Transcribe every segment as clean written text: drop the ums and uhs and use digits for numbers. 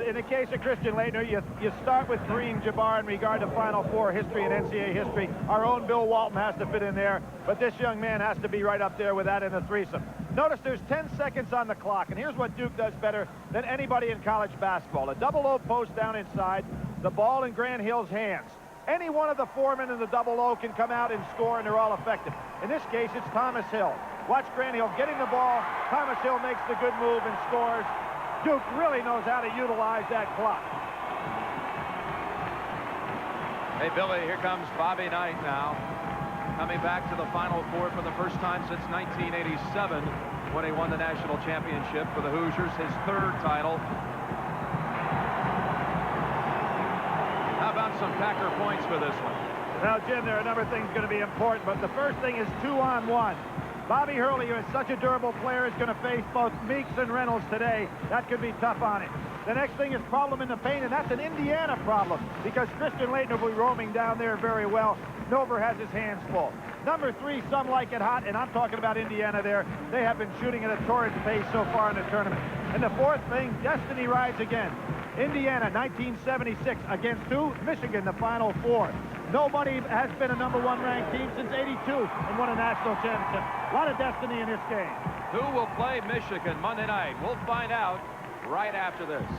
In the case of Christian Laettner, you start with Kareem Jabbar in regard to Final Four history and NCAA history. Our own Bill Walton has to fit in there, but this young man has to be right up there with that in the threesome. Notice there's 10 seconds on the clock, and here's what Duke does better than anybody in college basketball. A double-O post down inside, the ball in Grant Hill's hands. Any one of the foremen in the double-O can come out and score, and they're all effective. In this case, it's Thomas Hill. Watch Grant Hill getting the ball. Thomas Hill makes the good move and scores. Duke really knows how to utilize that clock. Hey, Billy, here comes Bobby Knight now. Coming back to the Final Four for the first time since 1987 when he won the national championship for the Hoosiers, his third title. How about some Packer points for this one? Now, Jim, there are a number of things going to be important, but the first thing is 2-on-1. Bobby Hurley, who is such a durable player, is going to face both Meeks and Reynolds today. That could be tough on him. The next thing is problem in the paint, and that's an Indiana problem because Christian Laettner will be roaming down there very well. Nover has his hands full. Number 3, some like it hot, and I'm talking about Indiana there. They have been shooting at a torrid pace so far in the tournament. And the fourth thing, destiny rides again. Indiana, 1976, against who? Michigan, the Final Four. Nobody has been a #1 ranked team since '82 and won a national championship. A lot of destiny in this game. Who will play Michigan Monday night? We'll find out right after this.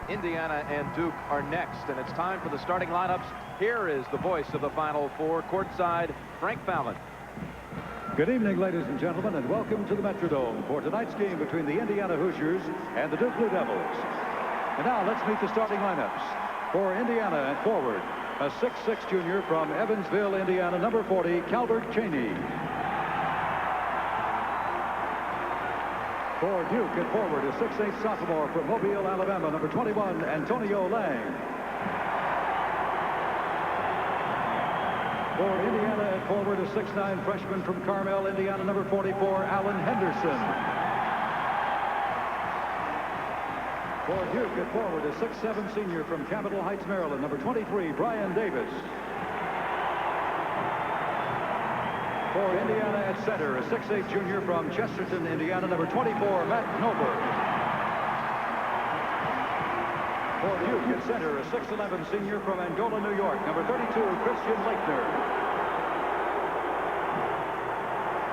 Indiana and Duke are next, and it's time for the starting lineups. Here is the voice of the Final Four, courtside, Frank Fallon. Good evening, ladies and gentlemen, and welcome to the Metrodome for tonight's game between the Indiana Hoosiers and the Duke Blue Devils. And now let's meet the starting lineups. For Indiana at forward, a 6'6" junior from Evansville, Indiana, number 40, Calbert Cheaney. For Duke at forward, a 6'8" sophomore from Mobile, Alabama, number 21, Antonio Lang. For Indiana at forward, a 6'9" freshman from Carmel, Indiana, number 44, Alan Henderson. For Duke at forward, a 6'7" senior from Capitol Heights, Maryland, number 23, Brian Davis. For Indiana at center, a 6'8" junior from Chesterton, Indiana, number 24, Matt Nover. For Duke at center, a 6'11" senior from Angola, New York, number 32, Christian Laettner.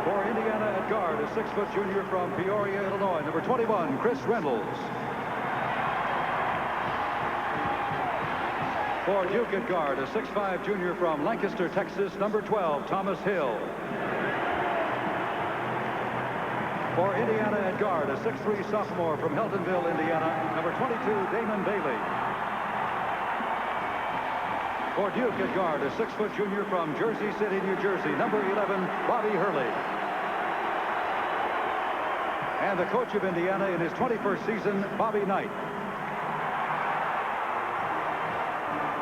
For Indiana at guard, a 6-foot junior from Peoria, Illinois, number 21, Chris Reynolds. For Duke at guard, a 6'5" junior from Lancaster, Texas, number 12, Thomas Hill. For Indiana at guard, a 6'3" sophomore from Heltonville, Indiana, number 22, Damon Bailey. For Duke at guard, a 6-foot junior from Jersey City, New Jersey, number 11, Bobby Hurley. And the coach of Indiana in his 21st season, Bobby Knight.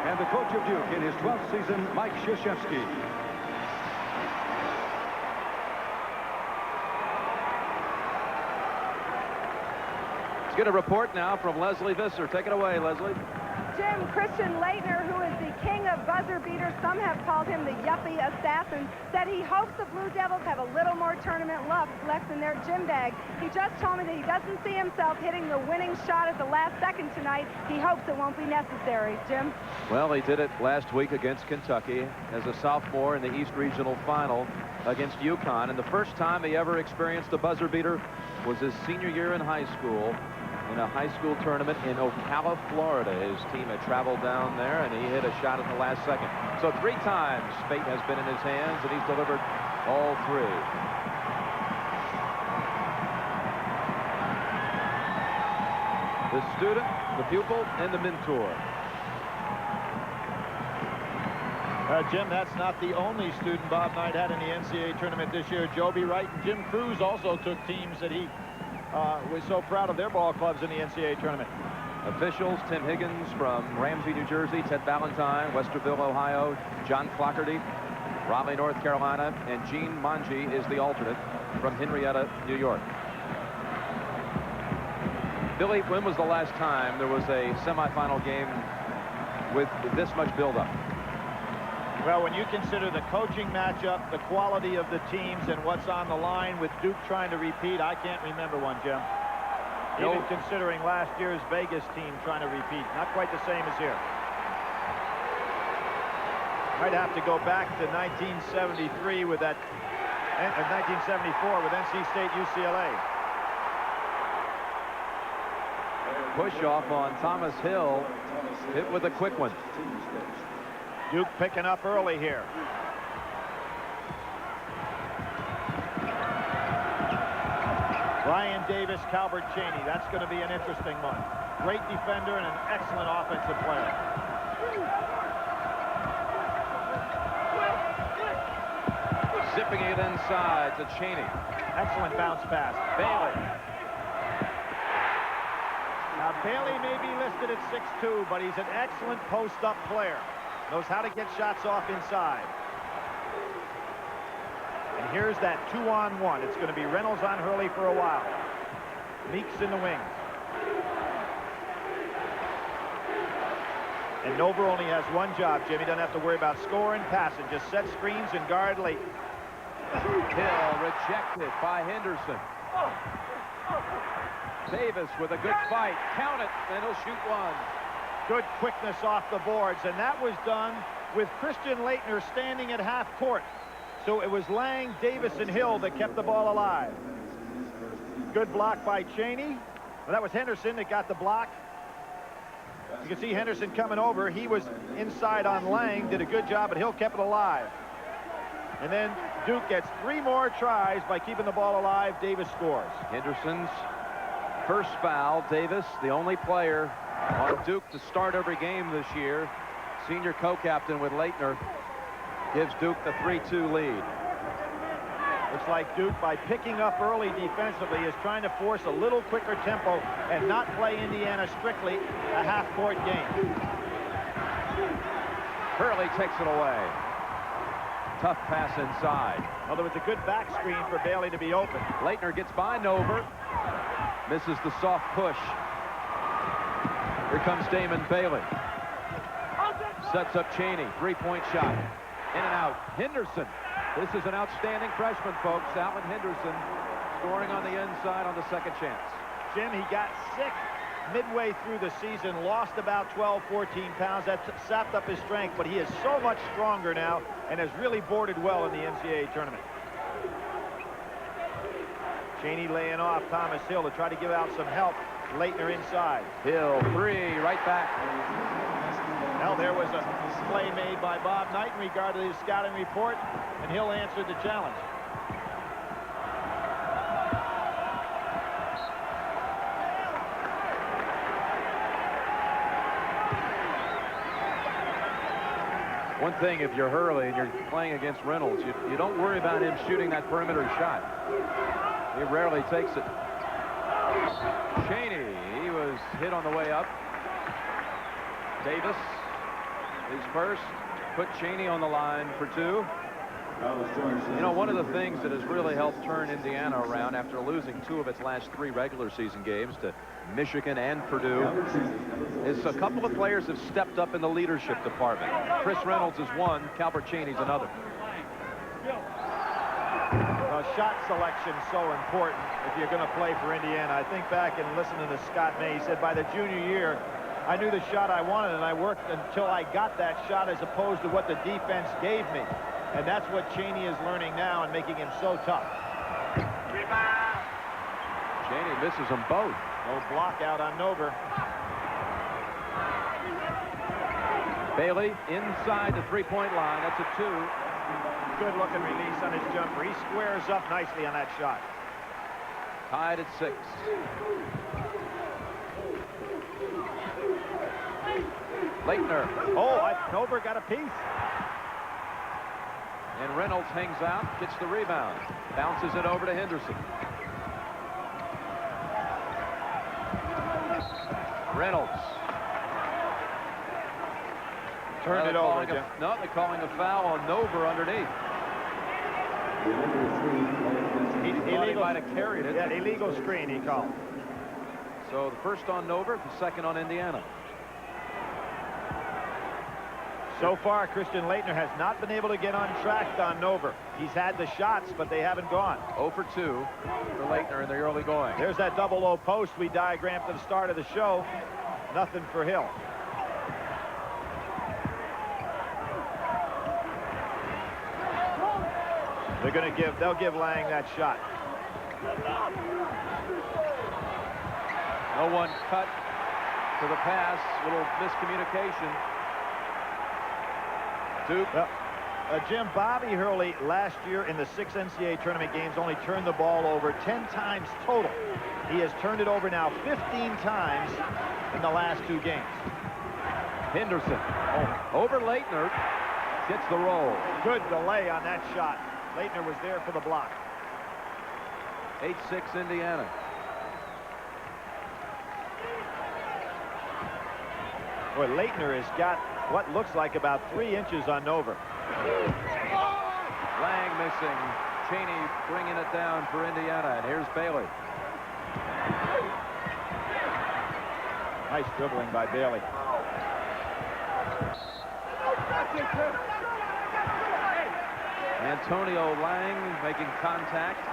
And the coach of Duke in his 12th season, Mike Krzyzewski. Let's get a report now from Leslie Visser. Take it away, Leslie. Jim, Christian Laettner, who is the king of buzzer beaters, some have called him the yuppie assassin, said he hopes the Blue Devils have a little more tournament left in their gym bag. He just told me that he doesn't see himself hitting the winning shot at the last second tonight. He hopes it won't be necessary. Jim? Well, he did it last week against Kentucky as a sophomore in the East Regional Final against UConn. And the first time he ever experienced a buzzer beater was his senior year in high school, in a high school tournament in Ocala, Florida. His team had traveled down there, and he hit a shot at the last second. So 3 times fate has been in his hands, and he's delivered all 3. The student, the pupil, and the mentor. Jim, that's not the only student Bob Knight had in the NCAA tournament this year. Joby Wright and Jim Cruz also took teams that he was so proud of their ball clubs in the NCAA tournament. Officials, Tim Higgins from Ramsey, New Jersey, Ted Valentine, Westerville, Ohio, John Flaherty, Raleigh, North Carolina, and Gene Manji is the alternate from Henrietta, New York. Billy, when was the last time there was a semifinal game with this much buildup? Well, when you consider the coaching matchup, the quality of the teams, and what's on the line with Duke trying to repeat, I can't remember one, Jim. Even considering last year's Vegas team trying to repeat. Not quite the same as here. Might have to go back to 1973 with that, 1974 with NC State UCLA. Push off on Thomas Hill. Hit with a quick one. Duke picking up early here. Ryan Davis, Calbert Cheaney. That's going to be an interesting one. Great defender and an excellent offensive player. Zipping it inside to Cheaney. Excellent bounce pass. Bailey. Now Bailey may be listed at 6'2", but he's an excellent post-up player. Knows how to get shots off inside. And here's that 2-on-1. It's going to be Reynolds on Hurley for a while. Meeks in the wings. And Nova only has one job, Jimmy. Doesn't have to worry about scoring, passing. Just set screens and guard late. Hill rejected by Henderson. Davis with a good fight. Count it, and he'll shoot one. Good quickness off the boards, and that was done with Christian Laettner standing at half court. So it was Lang, Davis, and Hill that kept the ball alive. Good block by Cheaney. Well, that was Henderson that got the block. You can see Henderson coming over. He was inside on Lang, did a good job, but Hill kept it alive. And then Duke gets 3 more tries by keeping the ball alive. Davis scores. Henderson's first foul. Davis, the only player on Duke to start every game this year. Senior co-captain with Laettner gives Duke the 3-2 lead. Looks like Duke, by picking up early defensively, is trying to force a little quicker tempo and not play Indiana strictly a half-court game. Hurley takes it away. Tough pass inside. Well, there was a good back screen for Bailey to be open. Laettner gets by Nover. Misses the soft push. Here comes Damon Bailey. Sets up Cheaney. 3-point shot. In and out. Henderson. This is an outstanding freshman, folks. Alan Henderson scoring on the inside on the second chance. Jim, he got sick midway through the season, lost about 12, 14 pounds. That sapped up his strength, but he is so much stronger now and has really boarded well in the NCAA tournament. Cheaney laying off Thomas Hill to try to give out some help. Laettner inside. Hill, 3, right back. Well, there was a play made by Bob Knight in regard to his scouting report, and Hill answered the challenge. One thing, if you're Hurley and you're playing against Reynolds, you don't worry about him shooting that perimeter shot. He rarely takes it. Cheaney, he was hit on the way up. Davis, his first, put Cheaney on the line for 2. You know, one of the things that has really helped turn Indiana around after losing 2 of its last 3 regular season games to Michigan and Purdue is a couple of players have stepped up in the leadership department. Chris Reynolds is one, Calbert Cheaney's another. Shot selection so important if you're going to play for Indiana. I think back and listening to Scott May, he said by the junior year, I knew the shot I wanted, and I worked until I got that shot as opposed to what the defense gave me. And that's what Cheaney is learning now and making him so tough. Cheaney misses them both. No block out on Nover. Bailey inside the 3-point line. That's a 2. Good looking release on his jumper. He squares up nicely on that shot. Tied at 6. Laettner. Oh, Nover got a piece. And Reynolds hangs out, gets the rebound. Bounces it over to Henderson. Reynolds. Turned it over, Jim. No, they're calling a foul on Nover underneath. He might have carried it. Yeah, illegal screen he called. So the first on Nover, the second on Indiana. So far, Christian Laettner has not been able to get on track on Nover. He's had the shots, but they haven't gone. 0 for 2 for Laettner in the early going. There's that double low post we diagrammed at the start of the show. Nothing for Hill. They'll give Lang that shot. No one cut to the pass. Little miscommunication. Duke. Jim, Bobby Hurley last year in the 6 NCAA tournament games only turned the ball over 10 times total. He has turned it over now 15 times in the last 2 games. Henderson over Laettner, gets the roll. Good delay on that shot. Laettner was there for the block. 8-6 Indiana. Boy, Laettner has got what looks like about 3 inches on Nover. Lang missing. Cheaney bringing it down for Indiana. And here's Bailey. Nice dribbling by Bailey. Antonio Lang making contact.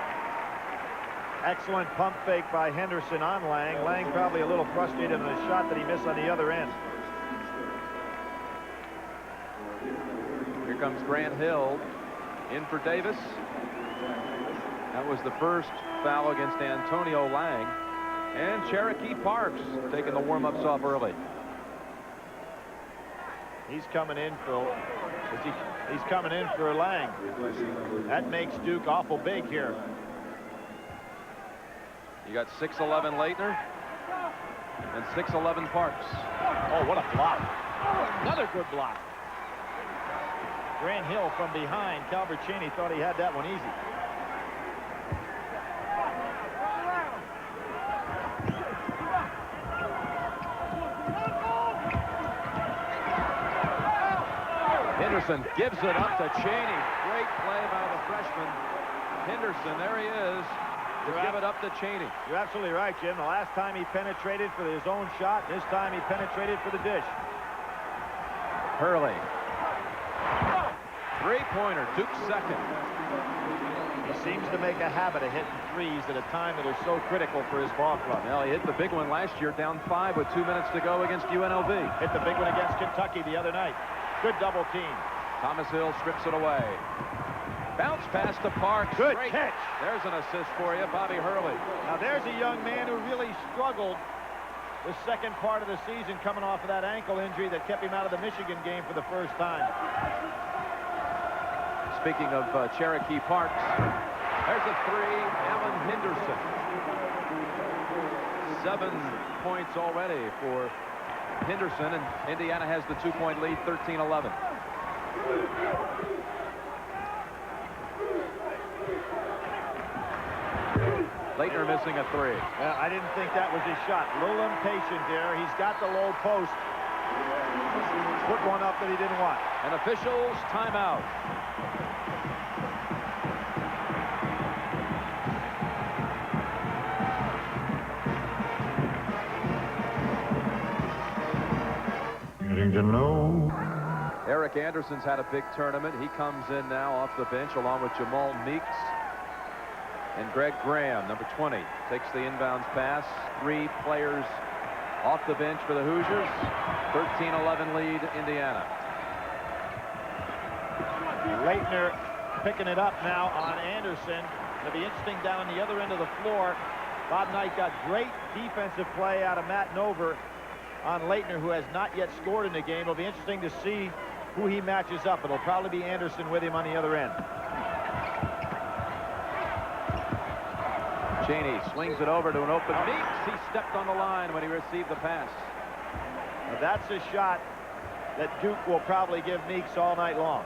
Excellent pump fake by Henderson on Lang. Lang probably a little frustrated in the shot that he missed on the other end. Here comes Grant Hill in for Davis. That was the first foul against Antonio Lang. And Cherokee Parks taking the warm-ups off early. He's coming in for Lang. That makes Duke awful big here. You got 6'11" Laettner and 6'11" Parks. Oh, what a block. Another good block. Grant Hill from behind. Calbert Cheaney thought he had that one easy. Henderson gives it up to Cheaney. Great play by the freshman. Henderson, there he is, to give it up to Cheaney. You're absolutely right, Jim. The last time he penetrated for his own shot, this time he penetrated for the dish. Hurley. Three-pointer, Duke's second. He seems to make a habit of hitting threes at a time that are so critical for his ball club. Well, he hit the big one last year, down 5 with 2 minutes to go against UNLV. Hit the big one against Kentucky the other night. Good double team. Thomas Hill strips it away. Bounce pass to Parks. Good Great catch. There's an assist for you, Bobby Hurley. Now there's a young man who really struggled the second part of the season coming off of that ankle injury that kept him out of the Michigan game for the first time. Speaking of Cherokee Parks, there's a 3, Alan Henderson. 7 points already for Henderson, and Indiana has the 2-point lead, 13-11. Laettner missing a 3. Well, I didn't think that was his shot. A little impatient there. He's got the low post. Put one up that he didn't want. An official's timeout. Getting to know. Eric Anderson's had a big tournament. He comes in now off the bench along with Jamal Meeks. And Greg Graham, number 20, takes the inbounds pass. 3 players off the bench for the Hoosiers. 13-11 lead, Indiana. Laettner picking it up now on Anderson. It'll be interesting down the other end of the floor. Bob Knight got great defensive play out of Matt Nover on Laettner, who has not yet scored in the game. It'll be interesting to see who he matches up. It'll probably be Anderson with him on the other end. Cheaney swings it over to an open Meeks. He stepped on the line when he received the pass. Now that's a shot that Duke will probably give Meeks all night long,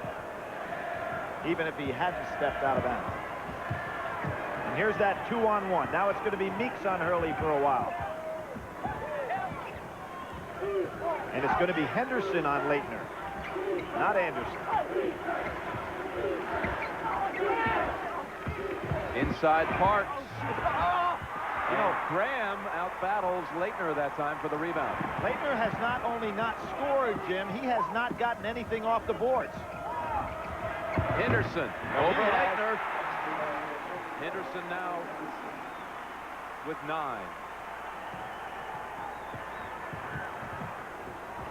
even if he hadn't stepped out of bounds. And here's that 2-on-1. Now it's going to be Meeks on Hurley for a while. And it's going to be Henderson on Laettner, not Anderson. Inside Parks. You know, Graham out-battles Laettner that time for the rebound. Laettner has not only not scored, Jim, he has not gotten anything off the boards. Henderson over Laettner. Henderson now with 9.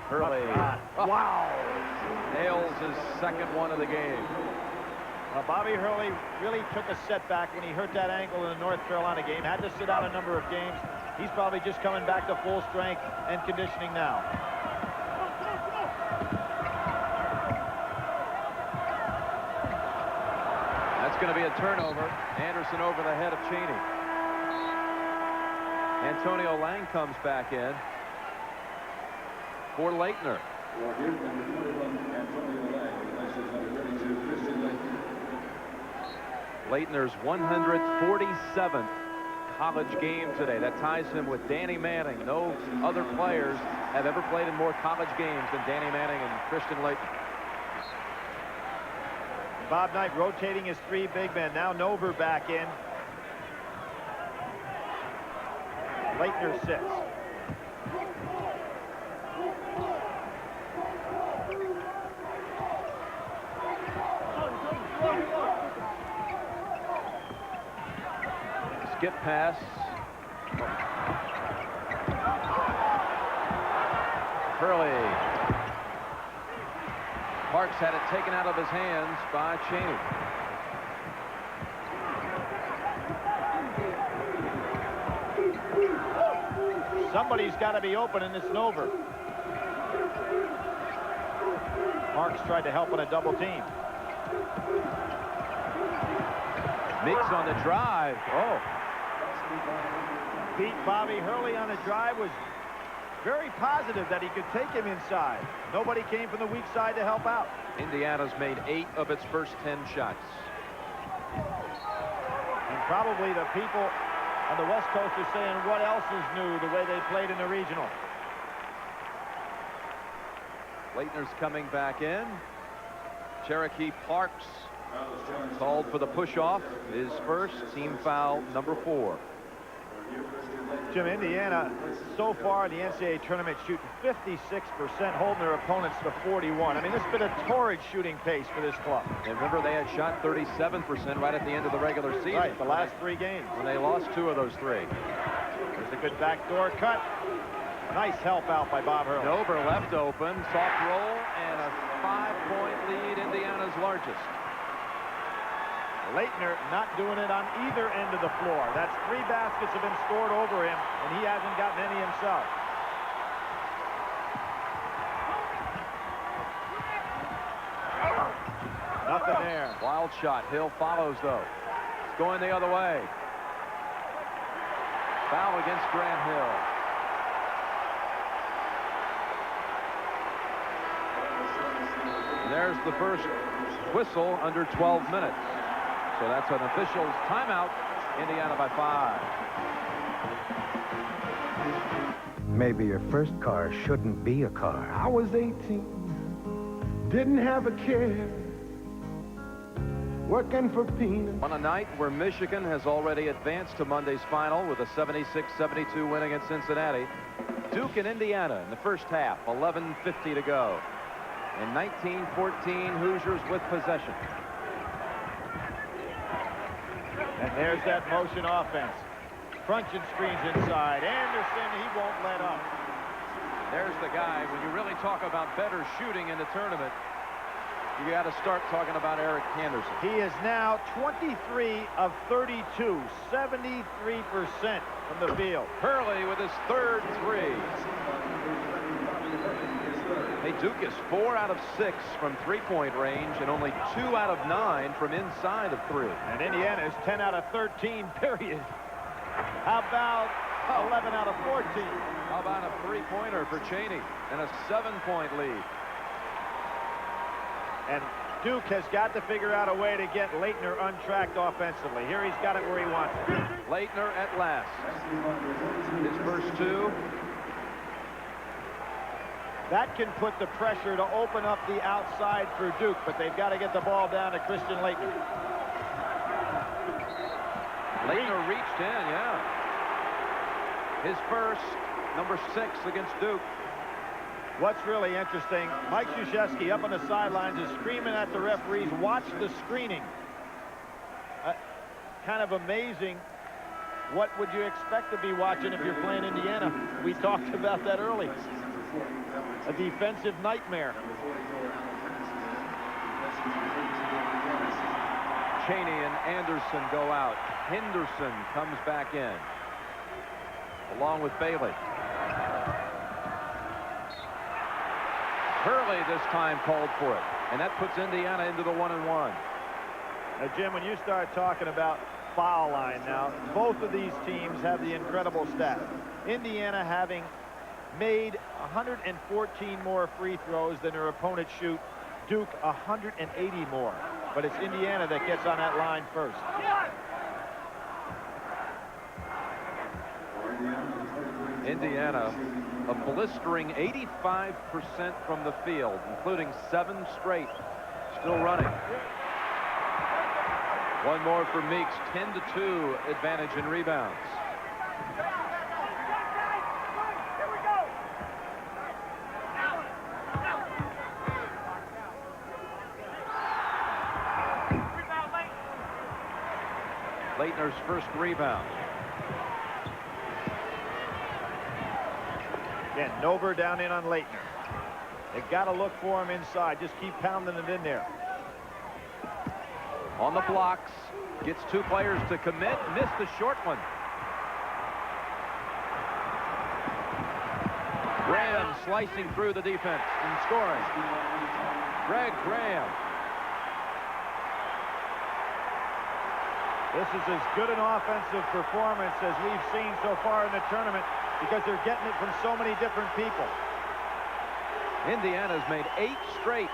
Hurley. Wow. Nails his second one of the game. Bobby Hurley really took a setback when he hurt that ankle in the North Carolina game. Had to sit out a number of games. He's probably just coming back to full strength and conditioning now. That's going to be a turnover. Anderson over the head of Cheaney. Antonio Lang comes back in for Laettner. Laettner's 147th college game today. That ties him with Danny Manning. No other players have ever played in more college games than Danny Manning and Christian Laettner. Bob Knight rotating his 3 big men. Now Nover back in. Laettner sits. Skip pass. Hurley. Parks had it taken out of his hands by Cheaney. Somebody's got to be open in this Nover. Parks tried to help on a double team. Meeks on the drive. Oh. Beat Bobby Hurley on a drive. Was very positive that he could take him inside. Nobody came from the weak side to help out. Indiana's made 8 of its first 10 shots. And probably the people on the West Coast are saying what else is new the way they played in the regional. Laettner's coming back in. Cherokee Parks called for the push-off. His first, team foul number 4. Jim, Indiana so far in the NCAA tournament shooting 56%, holding their opponents to 41. I mean, this has been a torrid shooting pace for this club. And remember, they had shot 37% right at the end of the regular season. Right, the last 3 games. When they lost 2 of those 3. There's a good backdoor cut. Nice help out by Bob Hurley. Nover left open, soft roll, and a 5-point lead, Indiana's largest. Laettner not doing it on either end of the floor. That's 3 baskets have been scored over him, and he hasn't gotten any himself. Nothing there. Wild shot. Hill follows, though. It's going the other way. Foul against Grant Hill. And there's the first whistle under 12 minutes. So that's an official's timeout. Indiana by 5. Maybe your first car shouldn't be a car. I was 18, didn't have a care, working for peanuts. On a night where Michigan has already advanced to Monday's final with a 76-72 win against Cincinnati, Duke and Indiana in the first half, 11:50 to go. In 1914, Hoosiers with possession. And there's that motion offense. Crunching screens inside. Anderson, he won't let up. There's the guy. When you really talk about better shooting in the tournament, you got to start talking about Eric Henderson. He is now 23 of 32, 73% from the field. Hurley with his 3rd 3. Hey, Duke is 4 out of 6 from 3-point range and only 2 out of 9 from inside of 3. And Indiana is 10 out of 13, period. How about 11 out of 14? How about a 3-pointer for Cheaney and a 7-point lead? And Duke has got to figure out a way to get Laettner untracked offensively. Here he's got it where he wants it. Laettner at last. His first 2. That can put the pressure to open up the outside for Duke, but they've got to get the ball down to Christian Laettner. Laettner reached in, yeah. His first, number 6 against Duke. What's really interesting, Mike Krzyzewski up on the sidelines is screaming at the referees, watch the screening. Kind of amazing. What would you expect to be watching if you're playing Indiana? We talked about that early. A defensive nightmare. Cheaney and Anderson go out. Henderson comes back in, along with Bailey. Hurley this time called for it, and that puts Indiana into the 1-1. Now, Jim, when you start talking about foul line now, both of these teams have the incredible stat. Indiana having made 114 more free throws than their opponents shoot. Duke 180 more. But it's Indiana that gets on that line first. Indiana, a blistering 85% from the field, including 7 straight. Still running. One more for Meeks. 10-2 advantage in rebounds. Laettner's first rebound. Again, Nover down in on Laettner. They've got to look for him inside. Just keep pounding it in there. On the blocks, gets 2 players to commit, missed the short one. Graham slicing through the defense and scoring. Greg Graham. This is as good an offensive performance as we've seen so far in the tournament because they're getting it from so many different people. Indiana's made 8 straight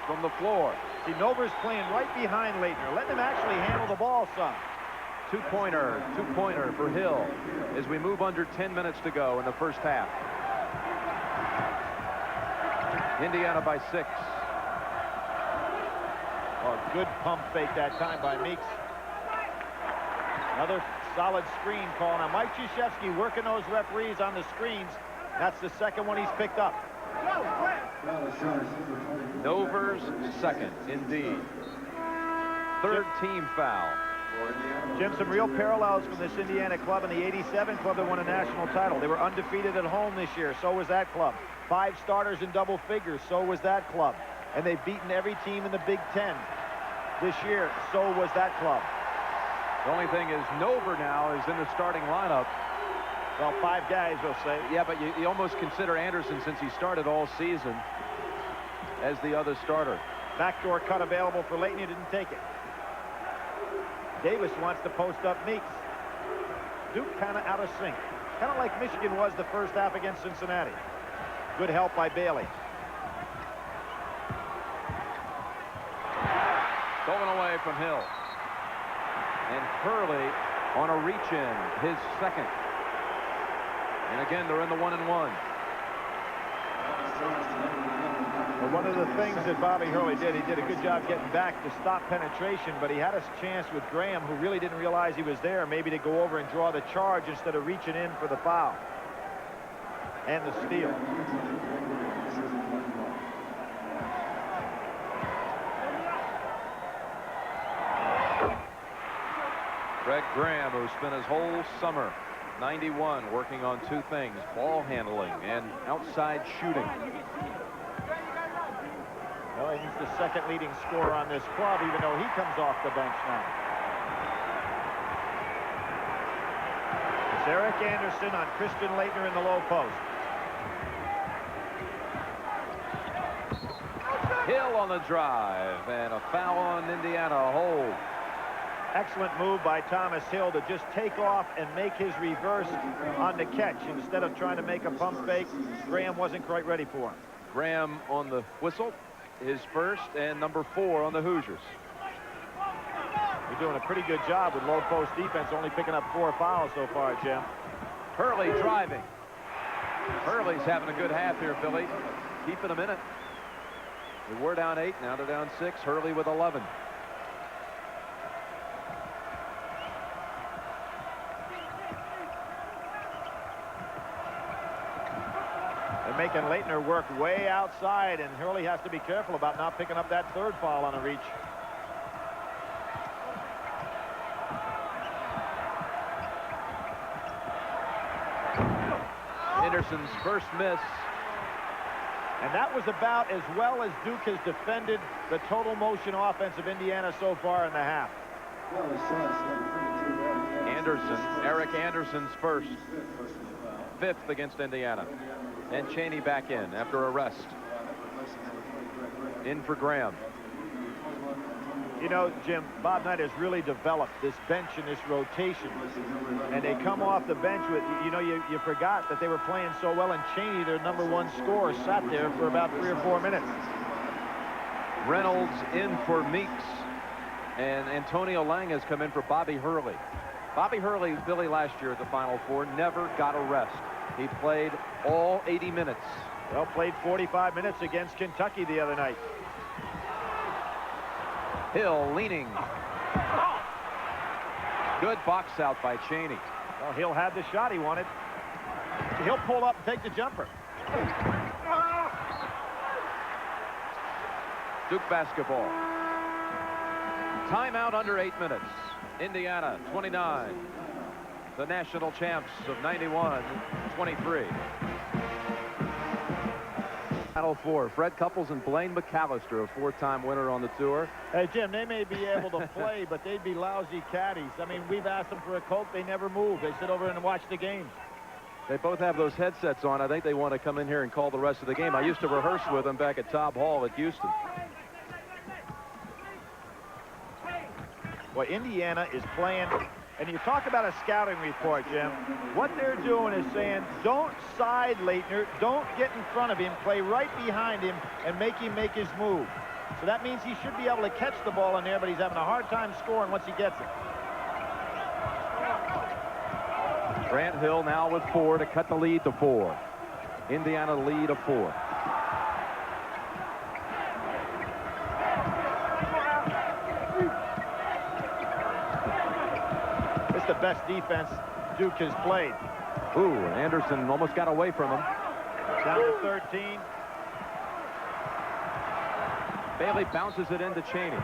from the floor. See, Nover's playing right behind Laettner. Let him actually handle the ball some. Two-pointer for Hill as we move under 10 minutes to go in the first half. Indiana by 6. Oh, good pump fake that time by Meeks. Another solid screen call. Now, Mike Krzyzewski working those referees on the screens. That's the second one he's picked up. Nover's second, indeed. 3rd team foul. Jim, some real parallels from this Indiana club and the '87 club that won a national title. They were undefeated at home this year. So was that club. 5 starters in double figures. So was that club. And they've beaten every team in the Big Ten this year. So was that club. The only thing is Nover now is in the starting lineup. Well, 5 guys, we'll say. Yeah, but you almost consider Anderson, since he started all season, as the other starter. Backdoor cut available for Laettner. Didn't take it. Davis wants to post up Meeks. Duke kind of out of sync. Kind of like Michigan was the first half against Cincinnati. Good help by Bailey. Going away from Hill. And Hurley on a reach-in, his second. And again, they're in the 1-1. Well, one of the things that Bobby Hurley did, he did a good job getting back to stop penetration, but he had a chance with Graham, who really didn't realize he was there, maybe to go over and draw the charge instead of reaching in for the foul. And the steal. Greg Graham, who spent his whole summer, 91, working on 2 things, ball handling and outside shooting. Well, he's the second leading scorer on this club, even though he comes off the bench now. It's Eric Anderson on Christian Laettner in the low post. Hill on the drive, and a foul on Indiana, a hold. Excellent move by Thomas Hill to just take off and make his reverse on the catch. Instead of trying to make a pump fake, Graham wasn't quite ready for him. Graham on the whistle, his first, and number 4 on the Hoosiers. You're doing a pretty good job with low post defense, only picking up 4 fouls so far, Jim. Hurley driving. Hurley's having a good half here, Billy. Keeping them in it. They were down 8, now they're down 6. Hurley with 11. They're making Laettner work way outside, and Hurley has to be careful about not picking up that third foul on a reach. Henderson's first miss. And that was about as well as Duke has defended the total motion offense of Indiana so far in the half. Eric Anderson's first. 5th against Indiana. And Cheaney back in after a rest. In for Graham. You know, Jim, Bob Knight has really developed this bench and this rotation. And they come off the bench with, you know, you forgot that they were playing so well, and Cheaney, their #1 scorer, sat there for about 3 or 4 minutes. Reynolds in for Meeks. And Antonio Lang has come in for Bobby Hurley. Bobby Hurley, Billy, last year at the Final Four, never got a rest. He played all 80 minutes. Well, played 45 minutes against Kentucky the other night. Hill leaning. Good box out by Cheaney. Well, Hill had the shot he wanted. He'll pull up and take the jumper. Duke basketball. Timeout under 8 minutes. Indiana 29. The national champs of 91-23. Final Four. Fred Couples and Blaine McAllister, a 4-time winner on the tour. Hey, Jim, they may be able to play, but they'd be lousy caddies. I mean, we've asked them for a Coke. They never move. They sit over and watch the games. They both have those headsets on. I think they want to come in here and call the rest of the game. I used to rehearse with them back at Taub Hall at Houston. Well, Indiana is playing, and you talk about a scouting report, Jim. What they're doing is saying, don't side Laettner, don't get in front of him, play right behind him, and make him make his move. So that means he should be able to catch the ball in there, but he's having a hard time scoring once he gets it. Grant Hill now with 4 to cut the lead to 4. Indiana lead of 4. It's the best defense Duke has played. Ooh, Anderson almost got away from him. Down to 13. Bailey bounces it into Cheaney.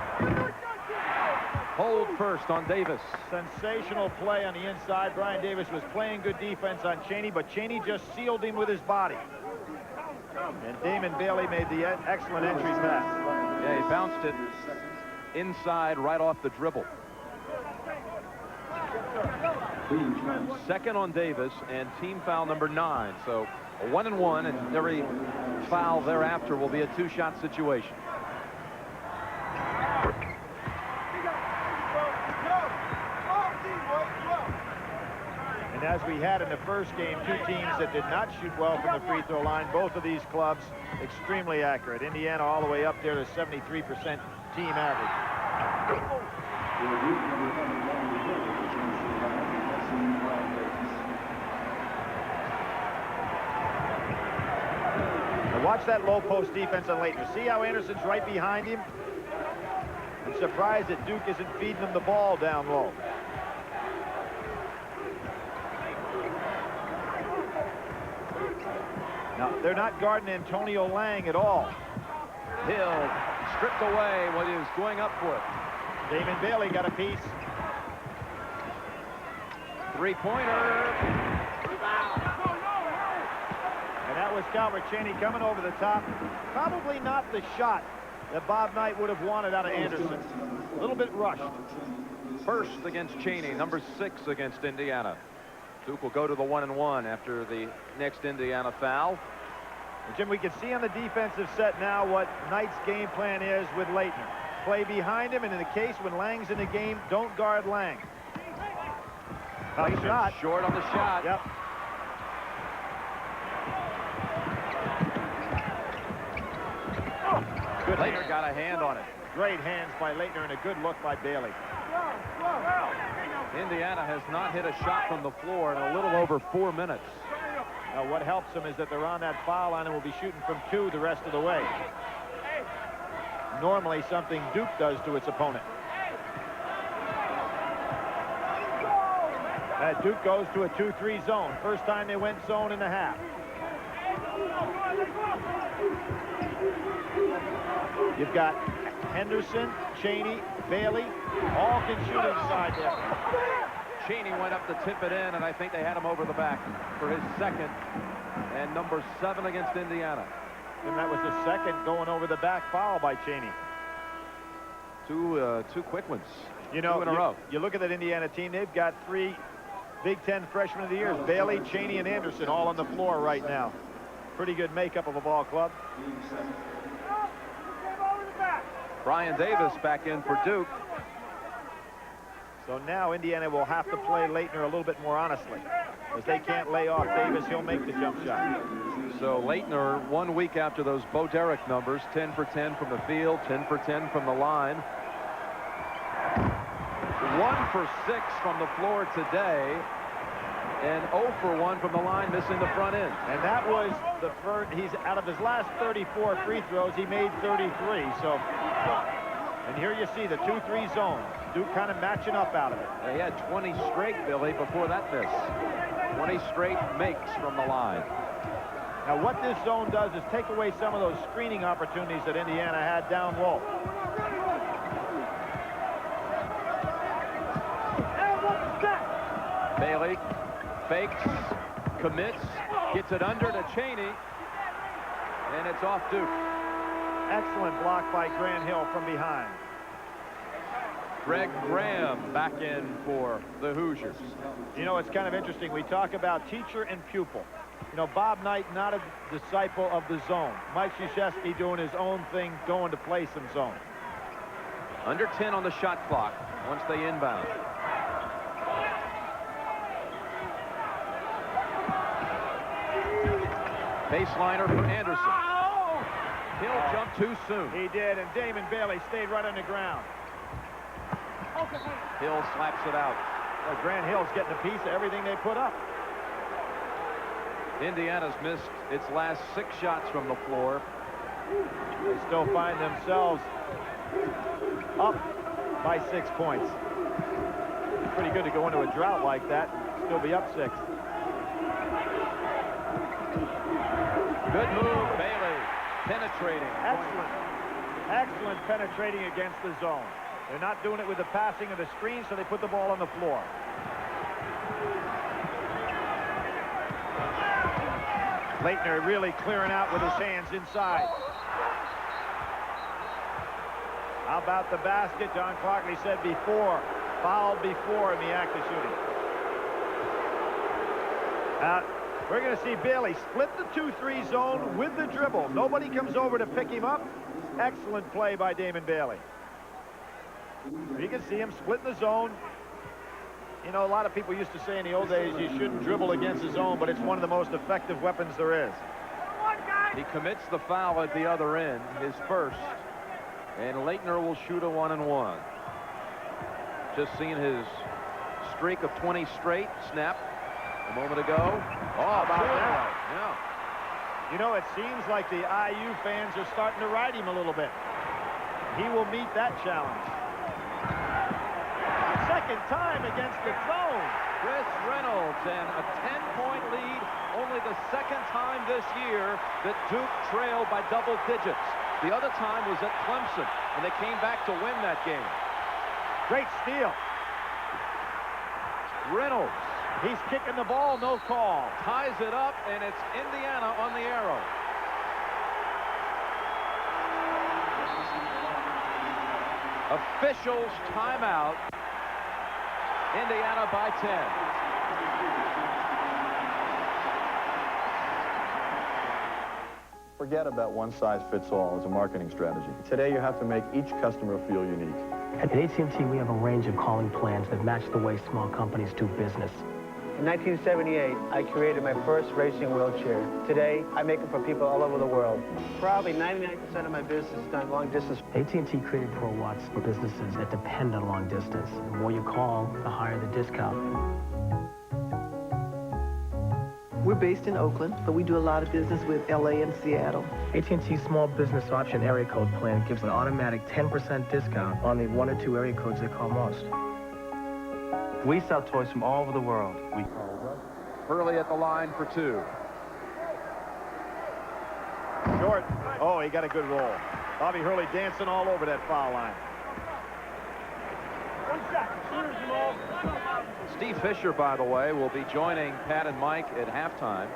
Hold first on Davis. Sensational play on the inside. Brian Davis was playing good defense on Cheaney, but Cheaney just sealed him with his body. And Damon Bailey made the excellent entry pass. Yeah, he bounced it inside right off the dribble. Second on Davis and team foul number 9. So a 1-and-1, and every foul thereafter will be a 2-shot situation. And as we had in the first game, 2 teams that did not shoot well from the free throw line. Both of these clubs extremely accurate. Indiana all the way up there to 73% team average. Now watch that low post defense on Laettner. See how Anderson's right behind him? I'm surprised that Duke isn't feeding him the ball down low. Now, they're not guarding Antonio Lang at all. Hill stripped away what he was going up for it. Damon Bailey got a piece. 3-pointer. And that was Calbert Cheaney coming over the top. Probably not the shot that Bob Knight would have wanted out of Anderson. A little bit rushed. First against Cheaney, number 6 against Indiana. Duke will go to the 1-and-1 after the next Indiana foul. And Jim, we can see on the defensive set now what Knight's game plan is with Laettner. Play behind him, and in the case when Lang's in the game, don't guard Lang. Nice shot. Short on the shot. Yep. Good. Laettner got a hand on it. Great hands by Laettner and a good look by Bailey. Indiana has not hit a shot from the floor in a little over 4 minutes. Now what helps them is that they're on that foul line and will be shooting from 2 the rest of the way. Normally something Duke does to its opponent. Duke goes to a 2-3 zone. First time they went zone in the half. You've got Henderson, Cheaney, Bailey, all can shoot inside there. Cheaney went up to tip it in, and I think they had him over the back for his second, and number 7 against Indiana. And that was the second going over the back foul by Cheaney. Two quick ones. You know, two in a row. You look at that Indiana team, they've got 3 Big Ten freshmen of the year, Bailey, Cheaney, and Anderson, all on the floor right now. Pretty good makeup of a ball club. Brian Davis back in for Duke. So now Indiana will have to play Laettner a little bit more honestly. As they can't lay off Davis, he'll make the jump shot. So Laettner, 1 week after those Bo Derek numbers, 10 for 10 from the field, 10 for 10 from the line. 1 for 6 from the floor today, and 0 for 1 from the line, missing the front end. And that was the first. He's out of his last 34 free throws, he made 33. So, and here you see the 2-3 zone. Duke kind of matching up out of it. They had 20 straight, Billy, before that miss. 20 straight makes from the line. Now, what this zone does is take away some of those screening opportunities that Indiana had down low. Bailey fakes, commits, gets it under to Cheaney, and it's off Duke. Excellent block by Grant Hill from behind. Greg Graham back in for the Hoosiers. You know, it's kind of interesting. We talk about teacher and pupil. You know, Bob Knight, not a disciple of the zone. Mike Krzyzewski doing his own thing, going to play some zone. Under 10 on the shot clock once they inbound. Baseliner for Anderson. Hill jumped too soon. He did, and Damon Bailey stayed right on the ground. Hill slaps it out. Well, Grant Hill's getting a piece of everything they put up. Indiana's missed its last 6 shots from the floor. They still find themselves up by 6 points. Pretty good to go into a drought like that, still be up 6. Good move, Bailey. Penetrating. Excellent. Excellent penetrating against the zone. They're not doing it with the passing of the screen, so they put the ball on the floor. Laettner really clearing out with his hands inside. How about the basket? John Clarkley said before. Fouled before in the act of shooting. We're going to see Bailey split the 2-3 zone with the dribble. Nobody comes over to pick him up. Excellent play by Damon Bailey. You can see him split the zone. You know, a lot of people used to say in the old days you shouldn't dribble against the zone, but it's one of the most effective weapons there is. He commits the foul at the other end, his first, and Laettner will shoot a 1-and-1. Just seen his streak of 20 straight snap a moment ago. Oh, about that. Yeah. You know, it seems like the IU fans are starting to ride him a little bit. He will meet that challenge. Second time against the zone. Chris Reynolds, and a 10-point lead, only the second time this year that Duke trailed by double digits. The other time was at Clemson, and they came back to win that game. Great steal. Reynolds. He's kicking the ball, no call. Ties it up, and it's Indiana on the arrow. Officials timeout. Indiana by 10. Forget about one size fits all as a marketing strategy. Today you have to make each customer feel unique. At AT&T, we have a range of calling plans that match the way small companies do business. In 1978, I created my first racing wheelchair. Today, I make it for people all over the world. Probably 99% of my business is done long distance. AT&T created Pro Watts for businesses that depend on long distance. The more you call, the higher the discount. We're based in Oakland, but we do a lot of business with LA and Seattle. AT&T Small Business Option Area Code Plan gives an automatic 10% discount on the 1 or 2 area codes they call most. We sell toys from all over the world. Hurley at the line for 2. Short. Oh, he got a good roll. Bobby Hurley dancing all over that foul line. Steve Fisher, by the way, will be joining Pat and Mike at halftime.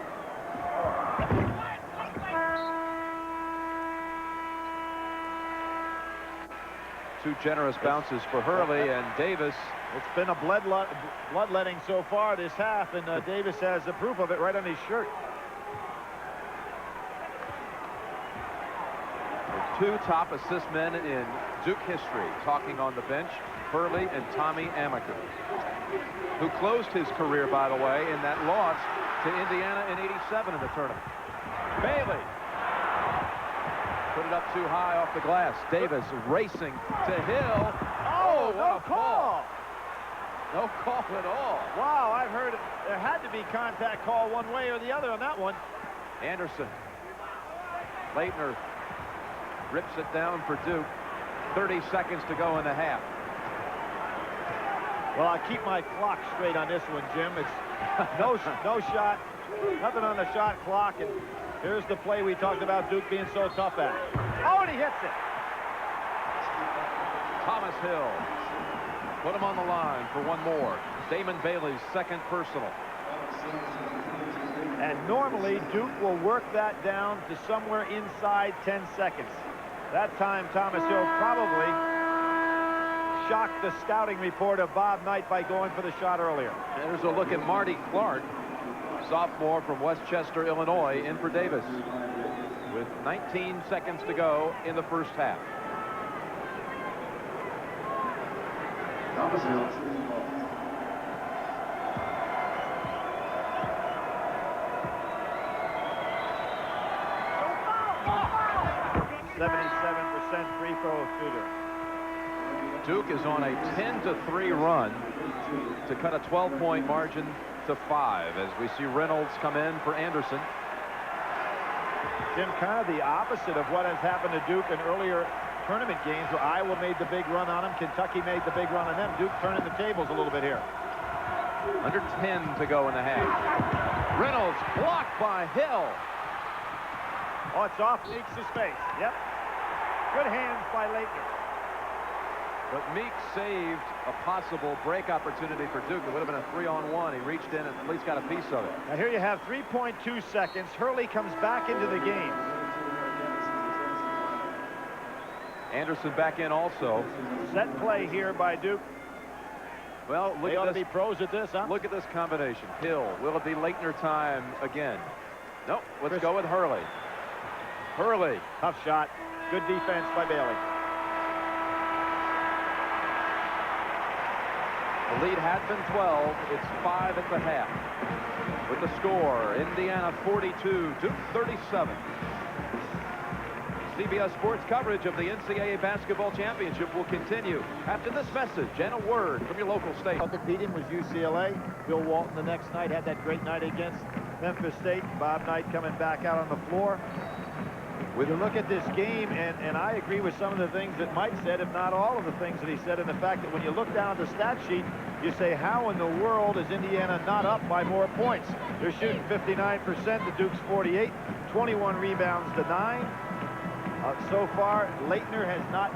Two generous bounces for Hurley and Davis. It's been a bloodletting so far this half, and Davis has the proof of it right on his shirt. The two top assist men in Duke history talking on the bench, Hurley and Tommy Amaker, who closed his career, by the way, in that loss to Indiana in '87 in the tournament. Bailey put it up too high off the glass. Davis racing to Hill. Oh, no call. No call at all. Wow, I've heard there had to be contact call one way or the other on that one. Anderson. Laettner rips it down for Duke. 30 seconds to go in the half. Well, I'll keep my clock straight on this one, Jim. It's no shot, nothing on the shot clock, and here's the play we talked about Duke being so tough at. Oh, and he hits it. Thomas Hill put him on the line for one more. Damon Bailey's second personal. And normally Duke will work that down to somewhere inside 10 seconds. That time Thomas Hill probably shocked the scouting report of Bob Knight by going for the shot earlier. There's a look at Marty Clark, sophomore from Westchester, Illinois, in for Davis with 19 seconds to go in the first half. Thomas Hill. 77% free throw shooter. Duke is on a 10-3 run to cut a 12-point margin to 5 as we see Reynolds come in for Anderson. Jim, kind of the opposite of what has happened to Duke in earlier tournament games where Iowa made the big run on them, Kentucky made the big run on them. Duke turning the tables a little bit here. Under 10 to go in the half. Reynolds blocked by Hill. Oh, it's off Meeks' face. Yep. Good hands by Laettner. But Meeks saved a possible break opportunity for Duke. It would have been a 3-on-1. He reached in and at least got a piece of it. Now here you have 3.2 seconds. Hurley comes back into the game. Anderson back in also. Set play here by Duke. Well, look they ought at this. To be pros at this, huh? Look at this combination. Hill. Will it be Laettner time again? Nope. Let's go with Hurley. Hurley. Tough shot. Good defense by Bailey. The lead had been 12. It's 5 at the half. With the score, Indiana 42, Duke 37. CBS Sports coverage of the NCAA Basketball Championship will continue after this message and a word from your local state. That beat him was UCLA. Bill Walton the next night had that great night against Memphis State. Bob Knight coming back out on the floor. We look at this game, and I agree with some of the things that Mike said, if not all of the things that he said, and the fact that when you look down at the stat sheet, you say, how in the world is Indiana not up by more points? They're shooting 59% to Duke's 48, 21 rebounds to 9. So far, Laettner has not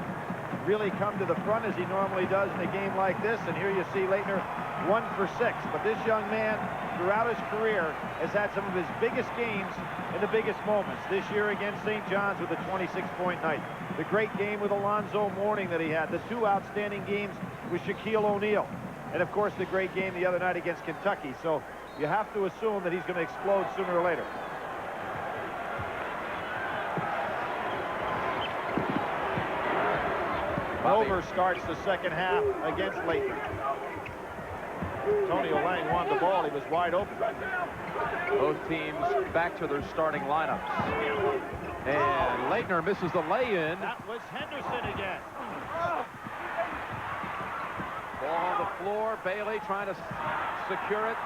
really come to the front as he normally does in a game like this, and here you see Laettner 1 for 6. But this young man, throughout his career, has had some of his biggest games in the biggest moments. This year against St. John's with a 26-point night. The great game with Alonzo Mourning that he had. The 2 outstanding games with Shaquille O'Neal. And, of course, the great game the other night against Kentucky. So you have to assume that he's going to explode sooner or later. Over starts the second half against Laettner. Tony Lang won the ball. He was wide open. Both teams back to their starting lineups. And Laettner misses the lay-in. That was Henderson again. Ball on the floor. Bailey trying to secure it.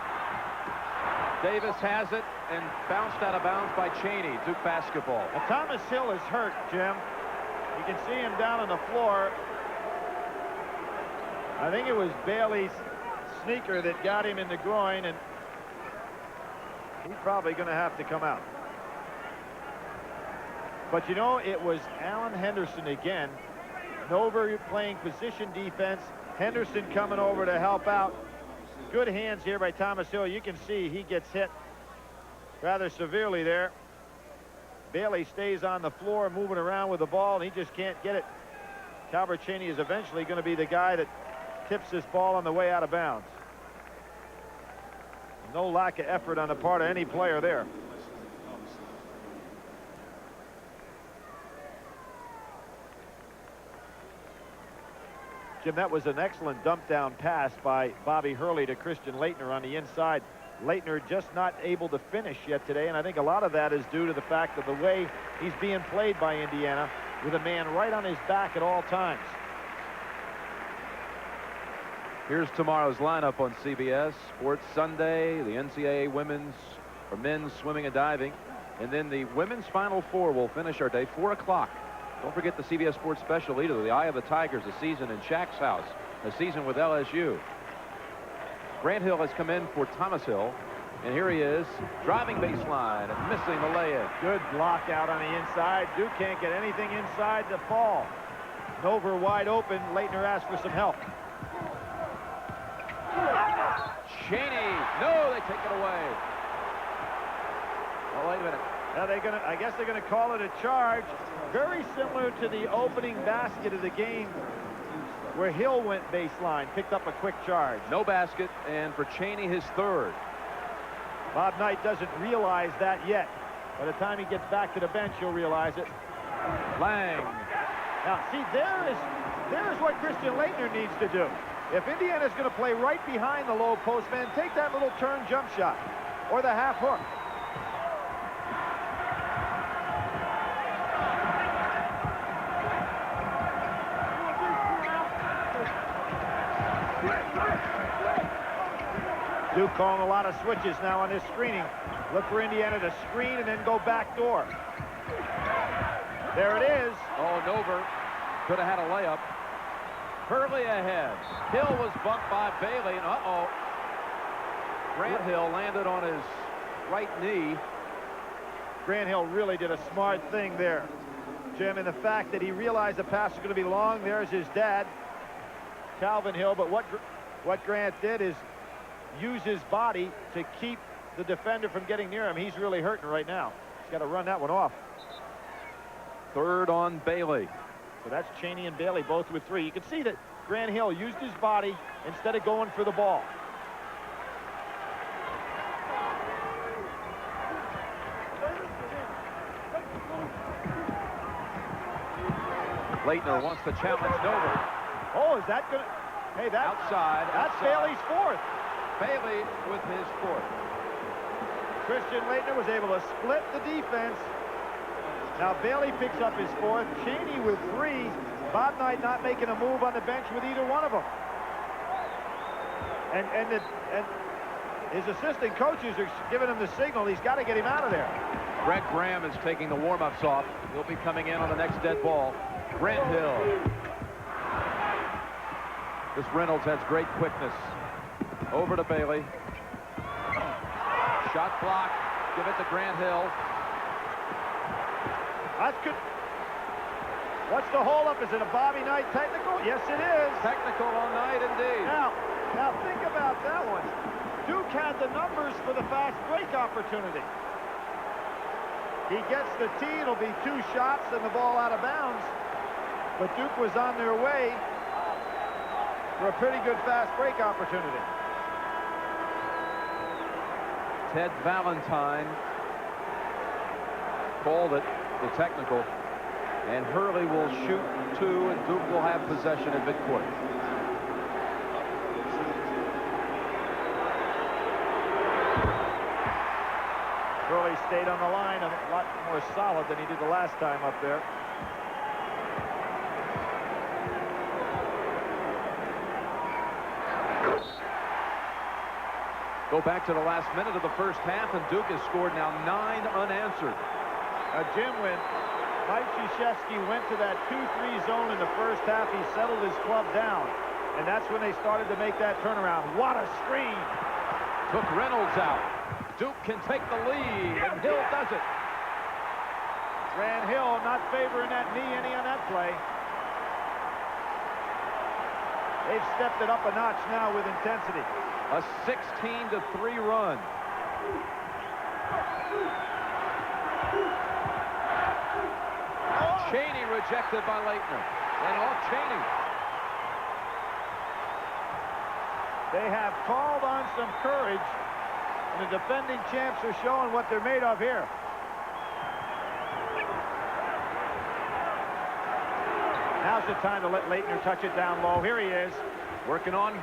Davis has it and bounced out of bounds by Cheaney. Duke basketball. Now, Thomas Hill is hurt, Jim. You can see him down on the floor. I think it was Bailey's sneaker that got him in the groin, and he's probably going to have to come out. But you know, it was Alan Henderson again. Nover playing position defense. Henderson coming over to help out. Good hands here by Thomas Hill. You can see he gets hit rather severely there. Bailey stays on the floor moving around with the ball, and he just can't get it. Calbert Cheaney is eventually going to be the guy that tips this ball on the way out of bounds. No lack of effort on the part of any player there. Jim, that was an excellent dump down pass by Bobby Hurley to Christian Laettner on the inside. Laettner just not able to finish yet today, and I think a lot of that is due to the fact of the way he's being played by Indiana, with a man right on his back at all times. Here's tomorrow's lineup on CBS Sports Sunday. The NCAA women's or men's swimming and diving, and then the women's Final Four will finish our day 4 o'clock. Don't forget the CBS Sports special either. The Eye of the Tigers, a season in Shaq's house, a season with LSU. Grant Hill has come in for Thomas Hill, and here he is driving baseline and missing the lay-in. Good block out on the inside. Duke can't get anything inside the ball. Nover wide open. Laettner asked for some help. Cheaney, no, they take it away. Oh, wait a minute. Now I guess they're gonna call it a charge. Very similar to the opening basket of the game where Hill went baseline, picked up a quick charge. No basket, and for Cheaney, his third. Bob Knight doesn't realize that yet. By the time he gets back to the bench, he'll realize it. Lang. Now, see, there's what Christian Laettner needs to do. If Indiana's going to play right behind the low post man, take that little turn jump shot or the half hook. Duke calling a lot of switches now on this screening. Look for Indiana to screen and then go back door. There it is. Oh, Nover could have had a layup. Hurley ahead. Hill was bumped by Bailey, and uh-oh. Grant Hill landed on his right knee. Grant Hill really did a smart thing there, Jim, in the fact that he realized the pass was going to be long. There's his dad, Calvin Hill, but what Grant did is use his body to keep the defender from getting near him. He's really hurting right now. He's got to run that one off. Third on Bailey. So that's Cheaney and Bailey both with three. You can see that Grant Hill used his body instead of going for the ball. Laettner wants to challenge Nover. Oh, is that going to... Hey, that's... Outside. Bailey's fourth. Bailey with his fourth. Christian Laettner was able to split the defense. Now Bailey picks up his fourth. Cheaney with three. Bob Knight not making a move on the bench with either one of them. And his assistant coaches are giving him the signal. He's got to get him out of there. Greg Graham is taking the warm-ups off. He'll be coming in on the next dead ball. Grant Hill. This Reynolds has great quickness. Over to Bailey. Shot block. Give it to Grant Hill. That's good. What's the holdup? Is it a Bobby Knight technical? Yes, it is. Technical on Knight, indeed. Now think about that one. Duke had the numbers for the fast break opportunity. He gets the tee. It'll be 2 shots and the ball out of bounds. But Duke was on their way for a pretty good fast break opportunity. Ted Valentine called it the technical, and Hurley will shoot 2, and Duke will have possession at midcourt. Hurley stayed on the line a lot more solid than he did the last time up there. Go back to the last minute of the first half, and Duke has scored now 9 unanswered. Jim, when Mike Krzyzewski went to that 2-3 zone in the first half, he settled his club down, and that's when they started to make that turnaround. What a screen! Took Reynolds out. Duke can take the lead, and Hill does it. Grant Hill elbow, not favoring that knee any on that play. They've stepped it up a notch now with intensity. A 16-3 run. Cheaney rejected by Laettner. And off Cheaney. They have called on some courage, and the defending champs are showing what they're made of here. Now's the time to let Laettner touch it down low. Here he is. Working on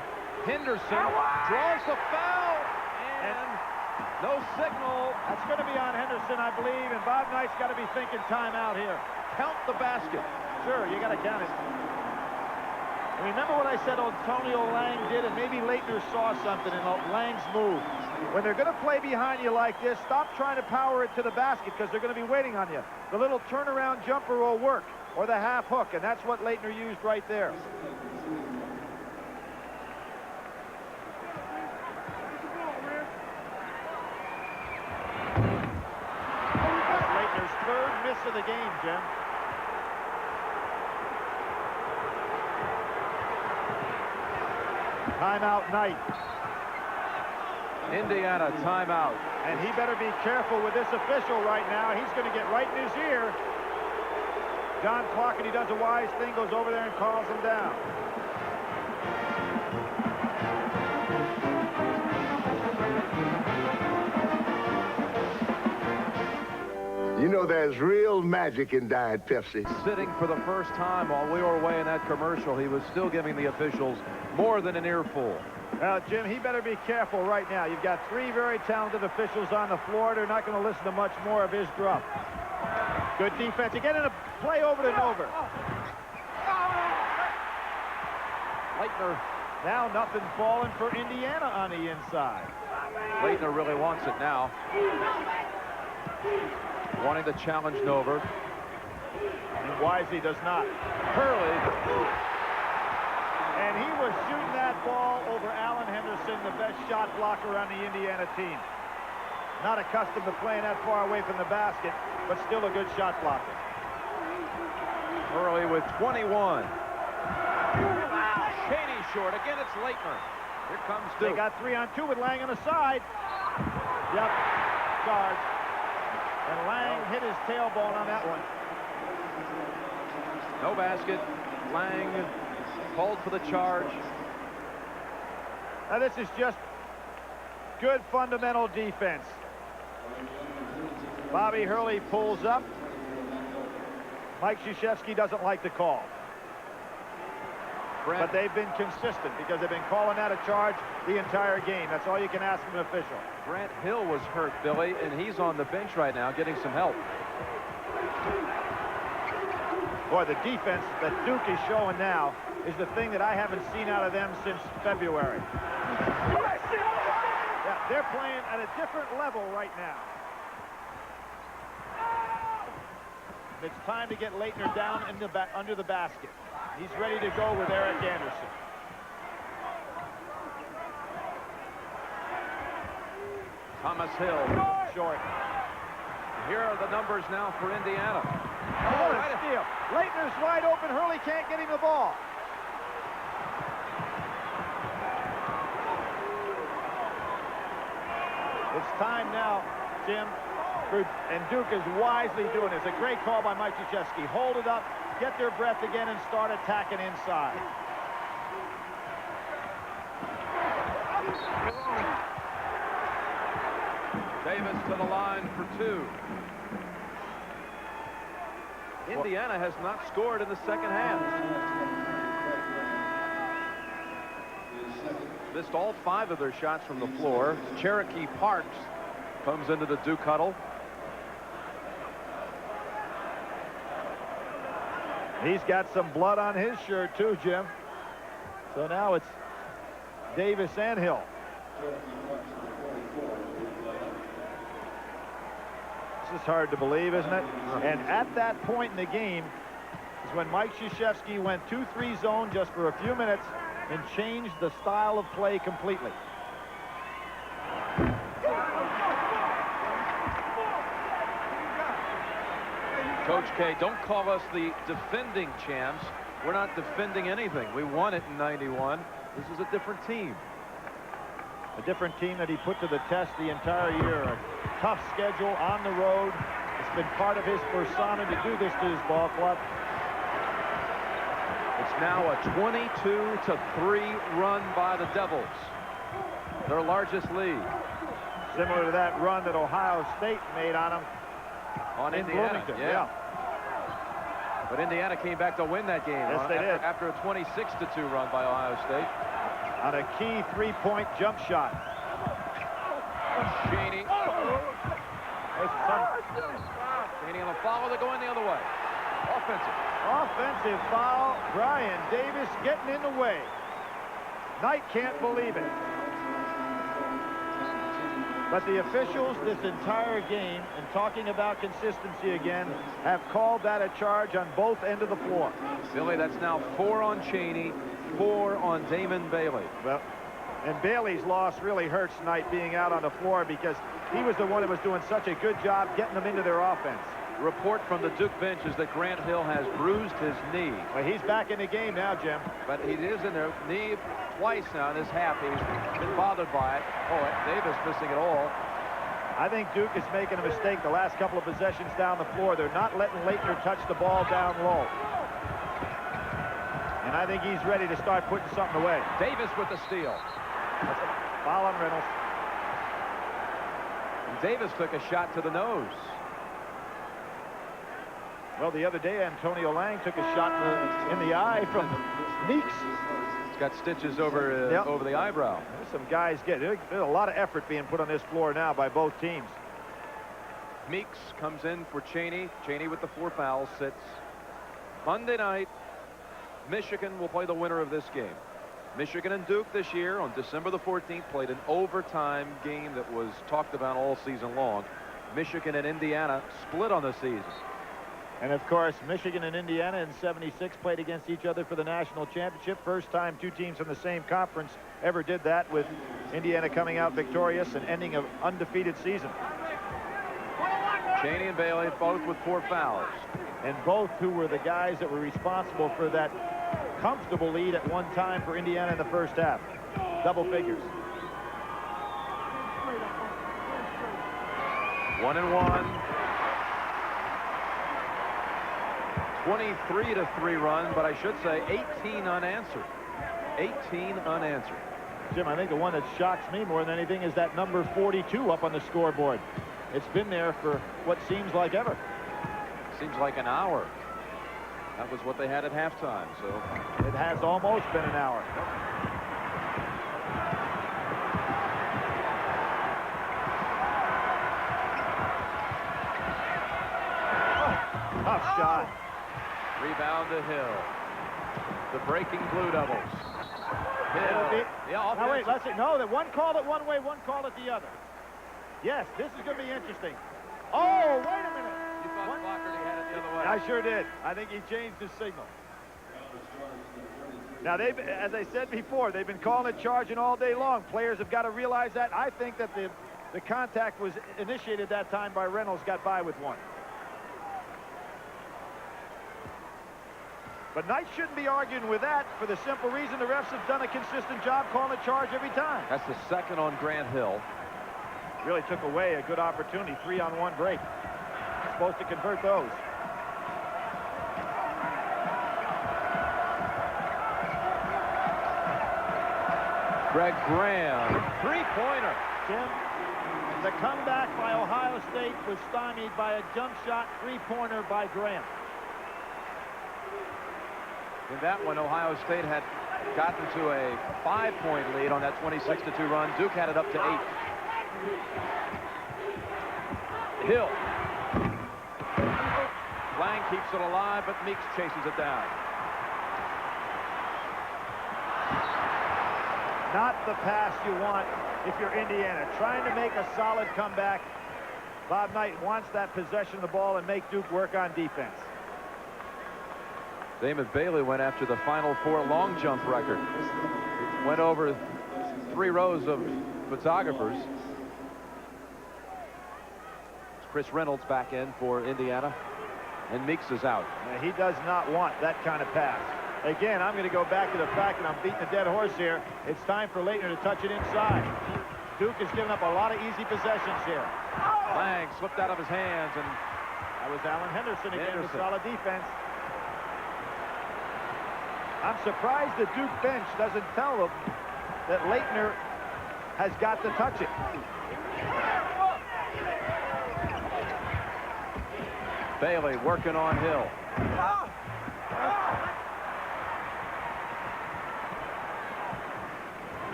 Henderson. Draws the foul. And no signal. That's going to be on Henderson, I believe. And Bob Knight's got to be thinking timeout here. Count the basket. Sure, you got to count it. Remember what I said Antonio Lang did, and maybe Laettner saw something in Lang's move. When they're going to play behind you like this, stop trying to power it to the basket because they're going to be waiting on you. The little turnaround jumper will work, or the half hook, and that's what Laettner used right there. That's Laettner's third miss of the game, Jim. Timeout Knight. Indiana timeout. And he better be careful with this official right now. He's going to get right in his ear. John Clockett, he does a wise thing, goes over there and calls him down. You know, there's real magic in Diet Pepsi. Sitting for the first time while we were away in that commercial, he was still giving the officials more than an earful. Well, Jim, he better be careful right now. You've got three very talented officials on the floor. They're not going to listen to much more of his druff. Good defense. Again, in a play over and over. Laettner. Now nothing falling for Indiana on the inside. Laettner really wants it now. Wanting to challenge Nover. And Wisely does not. Hurley. And he was shooting that ball over Alan Henderson, the best shot blocker on the Indiana team. Not accustomed to playing that far away from the basket, but still a good shot blocker. Hurley with 21. Cheaney short. Again, it's Laettner. Here comes Duke. They got 3-on-2 with Lang on the side. Yep, guard. And Lang hit his tailbone on that one. No basket. Lang called for the charge. Now this is just good fundamental defense. Bobby Hurley pulls up. Mike Krzyzewski doesn't like the call. But they've been consistent because they've been calling out a charge the entire game. That's all you can ask from an official. Grant Hill was hurt, Billy, and he's on the bench right now getting some help. Boy, the defense that Duke is showing now is the thing that I haven't seen out of them since February. Yeah, they're playing at a different level right now. It's time to get Laettner down in the under the basket. He's ready to go with Eric Anderson. Thomas Hill. Short. Here are the numbers now for Indiana. Oh, what a steal. Laettner's wide open. Hurley can't get him the ball. It's time now, Jim, and Duke is wisely doing this. A great call by Mike Krzyzewski. Hold it up, get their breath again, and start attacking inside. Davis to the line for two. Indiana has not scored in the second half. Missed all 5 of their shots from the floor. Cherokee Parks comes into the Duke huddle. He's got some blood on his shirt too, Jim. So now it's Davis and Hill. This is hard to believe, isn't it? And at that point in the game is when Mike Krzyzewski went 2-3 zone just for a few minutes and changed the style of play completely. Coach K, don't call us the defending champs. We're not defending anything. We won it in '91. This is a different team. A different team that he put to the test the entire year. A tough schedule on the road. It's been part of his persona to do this to his ball club. It's now a 22-3 run by the Devils. Their largest lead. Similar to that run that Ohio State made on them on in Indiana. Bloomington. Yeah. But Indiana came back to win that game. Yes, they did. After a 26-2 run by Ohio State. On a key three-point jump shot. Cheaney. Cheaney on the foul. They're going the other way. Offensive foul. Brian Davis getting in the way. Knight can't believe it. But the officials this entire game, and talking about consistency again, have called that a charge on both ends of the floor. Billy, that's now 4 on Cheaney, 4 on Damon Bailey. Well, and Bailey's loss really hurts Knight being out on the floor because he was the one that was doing such a good job getting them into their offense. Report from the Duke bench is that Grant Hill has bruised his knee. Well, he's back in the game now, Jim. But he is in there knee twice now in this half. He's been bothered by it. Oh, Davis missing it all. I think Duke is making a mistake the last couple of possessions down the floor. They're not letting Laettner touch the ball down low. And I think he's ready to start putting something away. Davis with the steal. That's a foul on Reynolds. And Davis took a shot to the nose. Well, the other day, Antonio Lang took a shot in the eye from Meeks. He's got stitches over over the eyebrow. There's some guys there's a lot of effort being put on this floor now by both teams. Meeks comes in for Cheaney. Cheaney with the 4 fouls sits. Monday night, Michigan will play the winner of this game. Michigan and Duke this year on December the 14th played an overtime game that was talked about all season long. Michigan and Indiana split on the season. And of course, Michigan and Indiana in '76 played against each other for the national championship. First time two teams from the same conference ever did that, with Indiana coming out victorious and ending an undefeated season. Cheaney and Bailey both with 4 fouls. And both who were the guys that were responsible for that comfortable lead at one time for Indiana in the first half. Double figures. 1-1. 23-3 run, but I should say 18 unanswered. 18 unanswered. Jim, I think the one that shocks me more than anything is that number 42 up on the scoreboard. It's been there for what seems like ever. Seems like an hour. That was what they had at halftime, so. It has almost been an hour. Oh, tough shot. Rebound to Hill. The breaking Blue Devils. Hill. Now wait, let's see. No, that one called it one way, one called it the other. Yes, this is going to be interesting. Oh, wait a minute. You thought Flaherty had it the other way. I sure did. I think he changed his signal. Now, as I said before, they've been calling it charging all day long. Players have got to realize that. I think that the contact was initiated that time by Reynolds, got by with one. But Knight shouldn't be arguing with that for the simple reason the refs have done a consistent job calling a charge every time. That's the second on Grant Hill. Really took away a good opportunity. 3-on-1 break. Supposed to convert those. Greg Graham. Three-pointer. Tim, the comeback by Ohio State was stymied by a jump shot three-pointer by Graham. In that one, Ohio State had gotten to a 5-point lead on that 26-2 run. Duke had it up to 8. Hill. Lang keeps it alive, but Meeks chases it down. Not the pass you want if you're Indiana. Trying to make a solid comeback. Bob Knight wants that possession of the ball and make Duke work on defense. Damon Bailey went after the Final Four long jump record. Went over 3 rows of photographers. Chris Reynolds back in for Indiana. And Meeks is out. Yeah, he does not want that kind of pass. Again, I'm going to go back to the fact that I'm beating a dead horse here. It's time for Laettner to touch it inside. Duke has given up a lot of easy possessions here. Lang slipped out of his hands, and that was Alan Henderson again with solid defense. I'm surprised the Duke bench doesn't tell them that Laettner has got to touch it. Bailey working on Hill.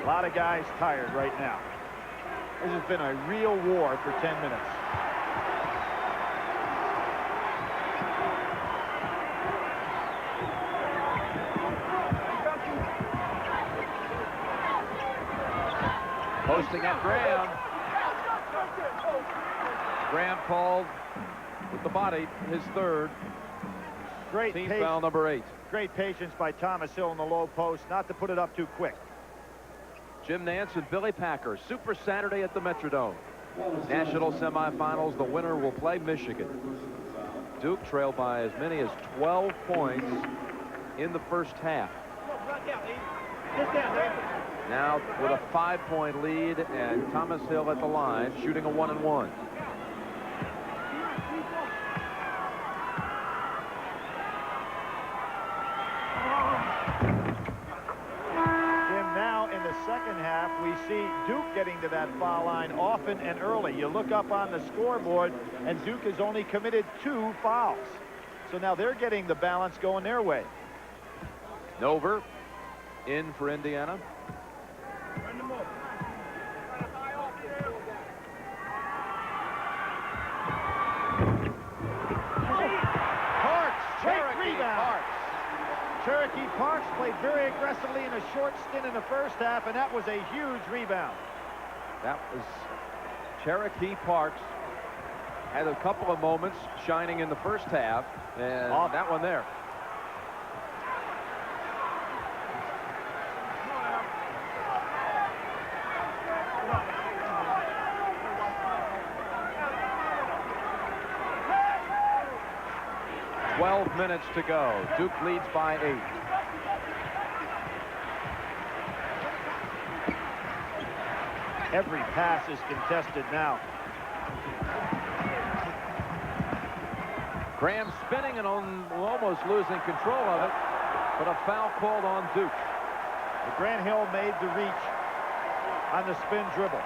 A lot of guys tired right now. This has been a real war for 10 minutes. Posting at Graham. Graham called with the body, his third. Great team foul number 8. Great patience by Thomas Hill in the low post, not to put it up too quick. Jim Nance and Billy Packer, Super Saturday at the Metrodome. National semifinals, the winner will play Michigan. Duke trailed by as many as 12 points in the first half. Now with a 5-point lead, and Thomas Hill at the line, shooting a 1-and-1. Second half, we see Duke getting to that foul line often and early. You look up on the scoreboard, and Duke has only committed 2 fouls. So now they're getting the balance going their way. Nover in for Indiana. Parks, Cherokee Parks. Cherokee Parks played very aggressively in a short stint in the first half, and that was a huge rebound. That was Cherokee Parks. Had a couple of moments shining in the first half, and that one there. Minutes to go. Duke leads by 8. Every pass is contested now. Graham spinning and almost losing control of it, but a foul called on Duke. Grant Hill made the reach on the spin dribble.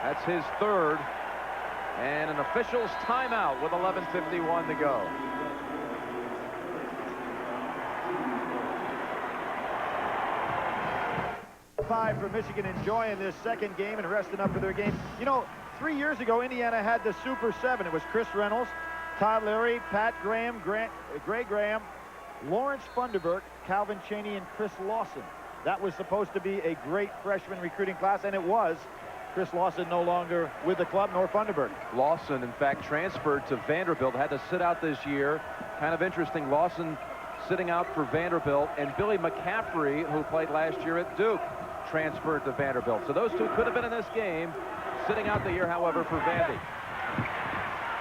That's his third, and an official's timeout with 11:51 to go. For Michigan, enjoying this second game and resting up for their game. You know, 3 years ago, Indiana had the Super 7. It was Chris Reynolds, Todd Leary, Pat Graham, Gray Graham, Lawrence Funderburk, Calvin Cheaney, and Chris Lawson. That was supposed to be a great freshman recruiting class, and it was. Chris Lawson no longer with the club, nor Funderburk. Lawson, in fact, transferred to Vanderbilt, had to sit out this year. Kind of interesting, Lawson sitting out for Vanderbilt, and Billy McCaffrey, who played last year at Duke, transferred to Vanderbilt. So those two could have been in this game, sitting out the year, however, for Vandy.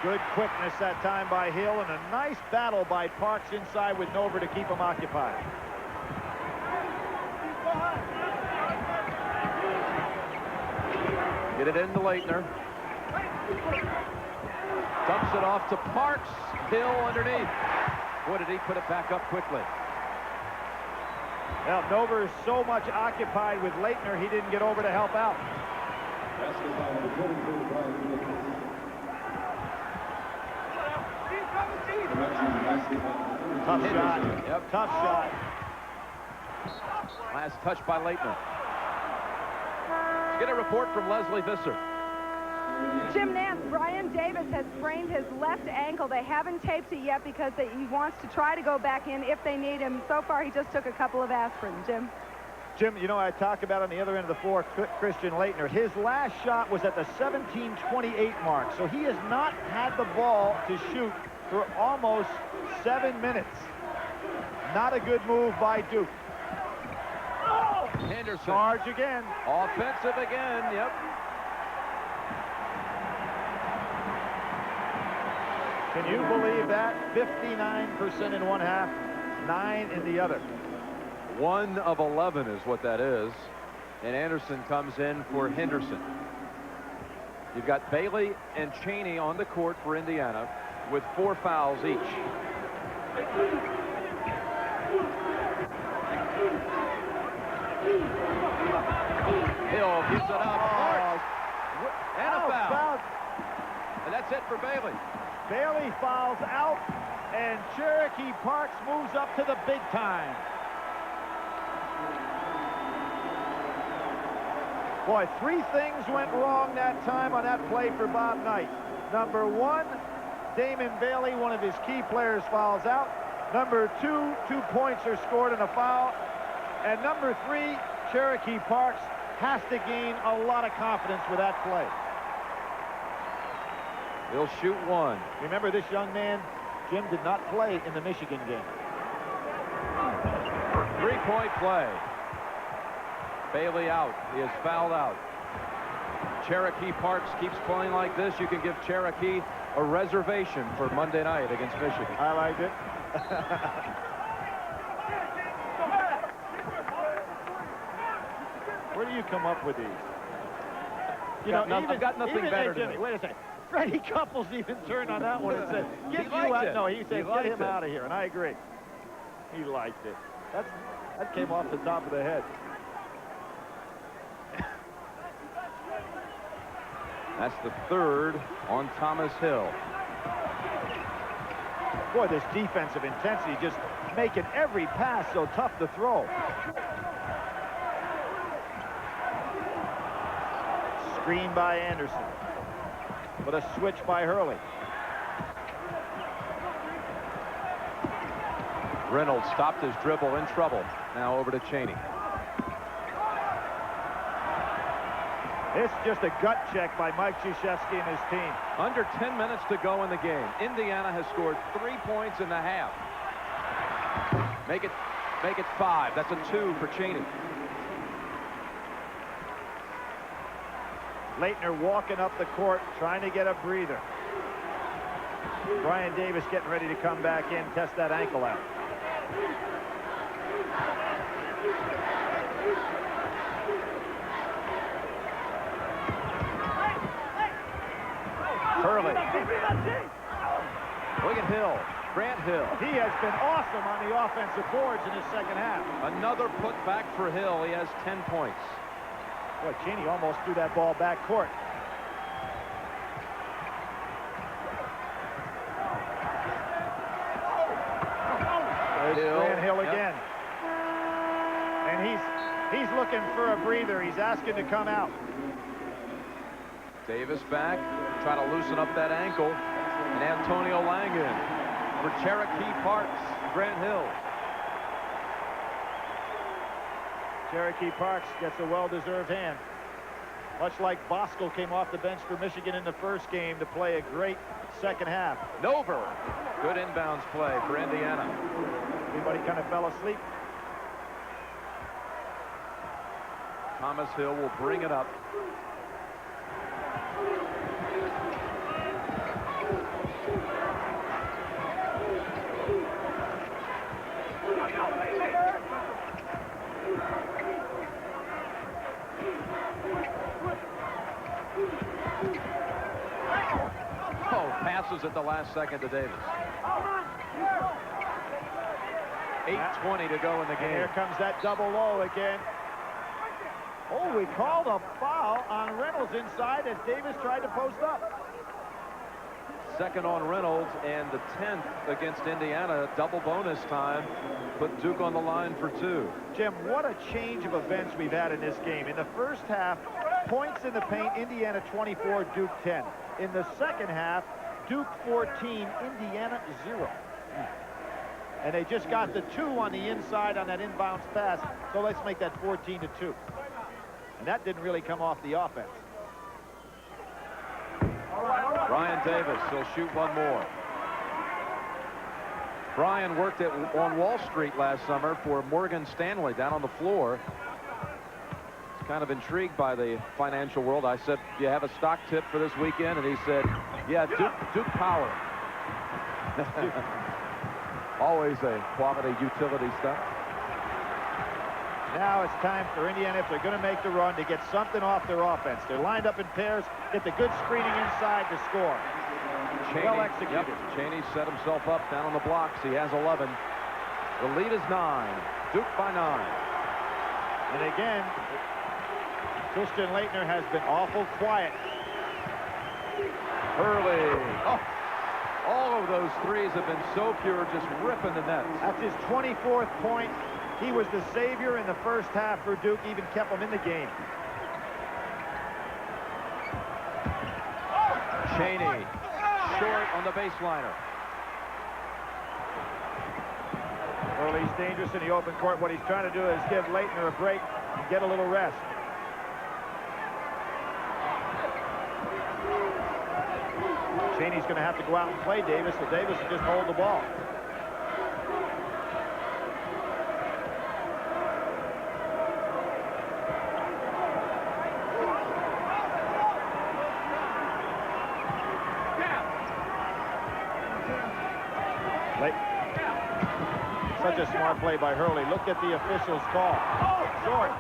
Good quickness that time by Hill, and a nice battle by Parks inside with Nover to keep him occupied. Get it into Laettner. Dumps it off to Parks. Hill underneath. Boy, did he put it back up quickly. Now, Nover is so much occupied with Laettner, he didn't get over to help out. Tough shot. Yep. Tough shot. Last touch by Laettner. Let's get a report from Leslie Visser. Jim Nance, Brian Davis has sprained his left ankle. They haven't taped it yet because he wants to try to go back in if they need him. So far, he just took a couple of aspirin. Jim, you know, I talk about on the other end of the floor, Christian Laettner. His last shot was at the 17:28 mark, so he has not had the ball to shoot for almost 7 minutes. Not a good move by Duke. Henderson. Charge again. Offensive again, yep. Can you believe that? 59% in one half, 9 in the other. 1 of 11 is what that is. And Anderson comes in for Henderson. You've got Bailey and Cheaney on the court for Indiana with 4 fouls each. Hill gives it up. And a foul. And that's it for Bailey. Bailey fouls out, and Cherokee Parks moves up to the big time. Boy, 3 things went wrong that time on that play for Bob Knight. Number 1, Damon Bailey, one of his key players, fouls out. Number 2, 2 points are scored in a foul. And number 3, Cherokee Parks has to gain a lot of confidence with that play. He'll shoot 1. Remember, this young man, Jim, did not play in the Michigan game. 3-point play. Bailey out. He is fouled out. Cherokee Parks keeps playing like this. You can give Cherokee a reservation for Monday night against Michigan. I like it. Where do you come up with these? You know, I've got nothing better Jimmy, to do. wait a second. Freddie Couples even turned on that one and said, "Get you out." No, he said, "Get him out of here," and I agree. He liked it. That came off the top of the head. That's the 3rd on Thomas Hill. Boy, this defensive intensity, just making every pass so tough to throw. Screen by Anderson. With a switch by Hurley. Reynolds stopped his dribble, in trouble. Now over to Cheaney. It's just a gut check by Mike Krzyzewski and his team. Under 10 minutes to go in the game. Indiana has scored 3 points in the half. Make it 5. That's a 2 for Cheaney. Laettner walking up the court, trying to get a breather. Brian Davis getting ready to come back in, test that ankle out. Hurley. Look at Hill. Grant Hill. He has been awesome on the offensive boards in his second half. Another putback for Hill. He has 10 points. Boy, Cheaney almost threw that ball back court. There's Grant Hill again. And he's looking for a breather. He's asking to come out. Davis back, trying to loosen up that ankle. And Antonio Langen for Cherokee Parks. Grant Hill. Cherokee Parks gets a well-deserved hand. Much like Bosco came off the bench for Michigan in the first game to play a great second half. Nover. Good inbounds play for Indiana. Everybody kind of fell asleep. Thomas Hill will bring it up. Passes at the last second to Davis. 8:20 to go in the game. And here comes that double low again. Oh, we called a foul on Reynolds inside as Davis tried to post up. Second on Reynolds, and the 10th against Indiana. Double bonus time. Put Duke on the line for 2. Jim, what a change of events we've had in this game. In the first half, points in the paint, Indiana 24, Duke 10. In the second half, Duke 14, Indiana 0. And they just got the 2 on the inside on that inbounds pass, so let's make that 14-2. And that didn't really come off the offense. Brian Davis, he'll shoot one more. Brian worked on Wall Street last summer for Morgan Stanley down on the floor. He's kind of intrigued by the financial world. I said, do you have a stock tip for this weekend? And he said, yeah, Duke Power. Always a quality utility stuff. Now it's time for Indiana, if they're going to make the run, to get something off their offense. They're lined up in pairs, get the good screening inside to score. Cheaney, well executed. Yep, Cheaney set himself up down on the blocks. He has 11. The lead is 9. Duke by 9. And again, Christian Laettner has been awful quiet. Hurley. Oh, all of those threes have been so pure, just ripping the nets. That's his 24th point. He was the savior in the first half for Duke, even kept them in the game. Cheaney, short on the baseliner. Hurley's dangerous in the open court. What he's trying to do is give Laettner a break and get a little rest. Cheaney's going to have to go out and play Davis, so Davis will just hold the ball. Such a smart play by Hurley. Look at the official's call. Short.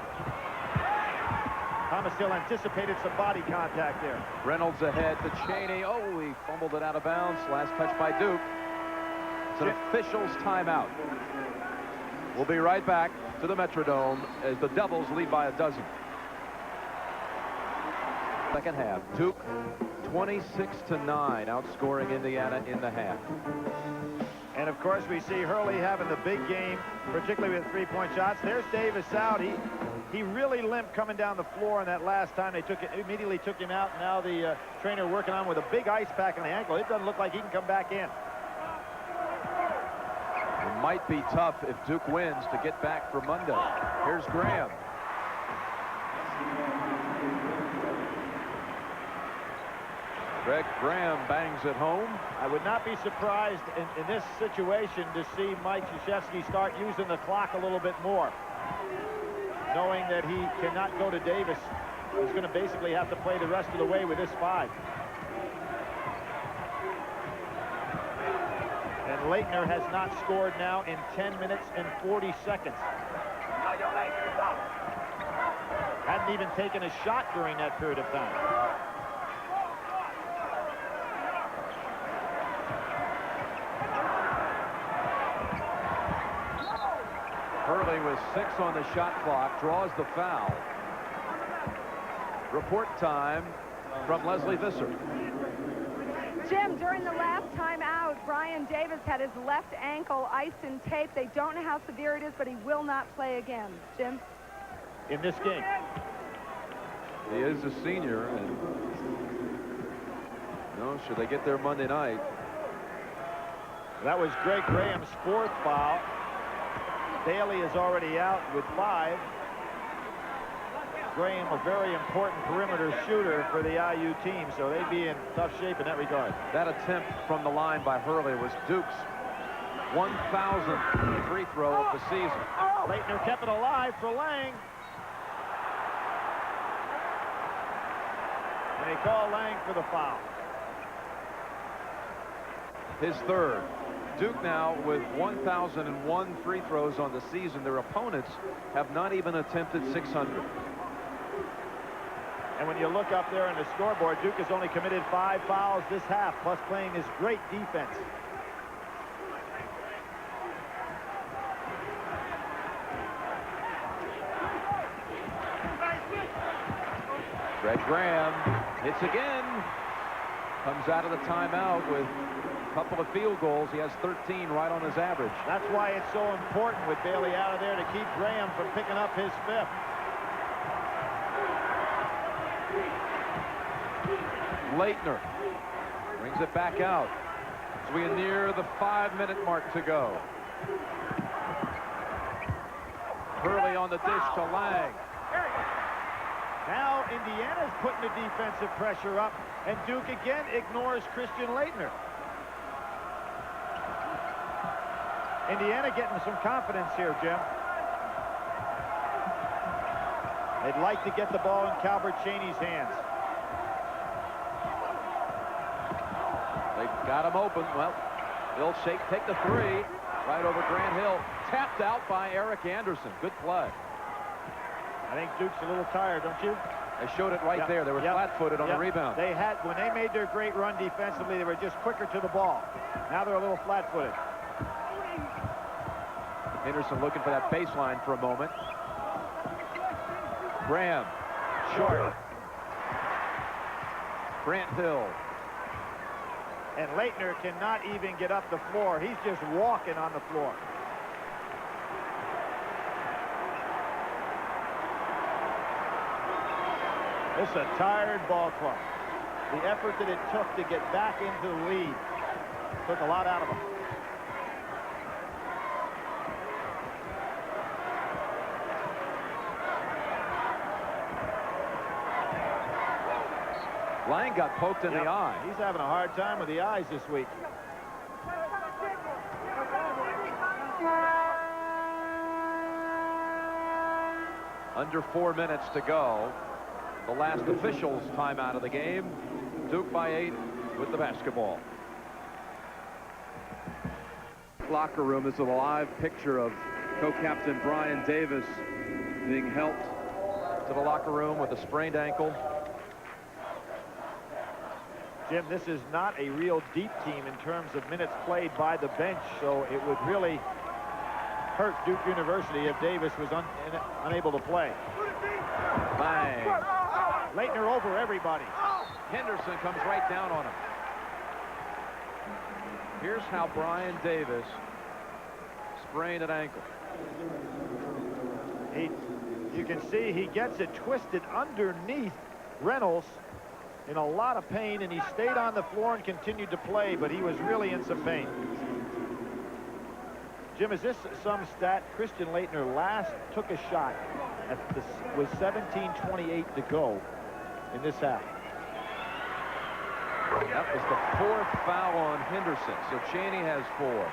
Thomas Hill anticipated some body contact there. Reynolds ahead to Cheaney. Oh, he fumbled it out of bounds. Last touch by Duke. It's an official's timeout. We'll be right back to the Metrodome as the Devils lead by 12. Second half. Duke 26-9, outscoring Indiana in the half. And of course, we see Hurley having the big game, particularly with three-point shots. There's Davis out. He really limped coming down the floor on that last time. They immediately took him out. Now the trainer working on with a big ice pack on the ankle. It doesn't look like he can come back in. It might be tough if Duke wins to get back for Monday. Here's Graham. Greg Graham bangs it home. I would not be surprised in this situation to see Mike Krzyzewski start using the clock a little bit more, knowing that he cannot go to Davis. He's going to basically have to play the rest of the way with this 5. And Laettner has not scored now in 10 minutes and 40 seconds. Hadn't even taken a shot during that period of time. Hurley with 6 on the shot clock, draws the foul. Report time from Leslie Visser. Jim, during the last time out, Brian Davis had his left ankle iced in tape. They don't know how severe it is, but he will not play again. Jim? In this game. He is a senior. And no, should they get there Monday night? That was Greg Graham's 4th foul. Bailey is already out with 5. Graham, a very important perimeter shooter for the IU team, so they'd be in tough shape in that regard. That attempt from the line by Hurley was Duke's 1,000th free throw of the season. Laettner kept it alive for Lang. And they call Lang for the foul. His 3rd. Duke now with 1,001 free throws on the season. Their opponents have not even attempted 600. And when you look up there on the scoreboard, Duke has only committed 5 fouls this half, plus playing this great defense. Greg Graham hits again. Comes out of the timeout with couple of field goals. He has 13 right on his average. That's why it's so important with Bailey out of there to keep Graham from picking up his 5th. Laettner brings it back out as we near the 5-minute mark to go. Hurley on the dish to Lang. Now Indiana's putting the defensive pressure up, and Duke again ignores Christian Laettner. Indiana getting some confidence here, Jim. They'd like to get the ball in Calbert Cheaney's hands. They've got him open. Well, He'll take the three. Right over Grant Hill. Tapped out by Eric Anderson. Good play. I think Duke's a little tired, don't you? They showed it right there. They were flat-footed on the rebound. They had, when they made their great run defensively, they were just quicker to the ball. Now they're a little flat-footed. Henderson looking for that baseline for a moment. Graham, short. Grant Hill. And Laettner cannot even get up the floor. He's just walking on the floor. This is a tired ball club. The effort that it took to get back into the lead took a lot out of them. Lang got poked in the eye. He's having a hard time with the eyes this week. Under 4 minutes to go. The last officials timeout of the game. Duke by 8 with the basketball. Locker room is a live picture of co-captain Brian Davis being helped to the locker room with a sprained ankle. Jim, this is not a real deep team in terms of minutes played by the bench, so it would really hurt Duke University if Davis was unable to play. Bang. Laettner over everybody. Henderson comes right down on him. Here's how Brian Davis sprained an ankle. You can see he gets it twisted underneath Reynolds in a lot of pain, and he stayed on the floor and continued to play, but he was really in some pain. Jim, is this some stat? Christian Laettner last took a shot with 17:28 to go in this half. That was the 4th foul on Henderson. So Cheaney has 4.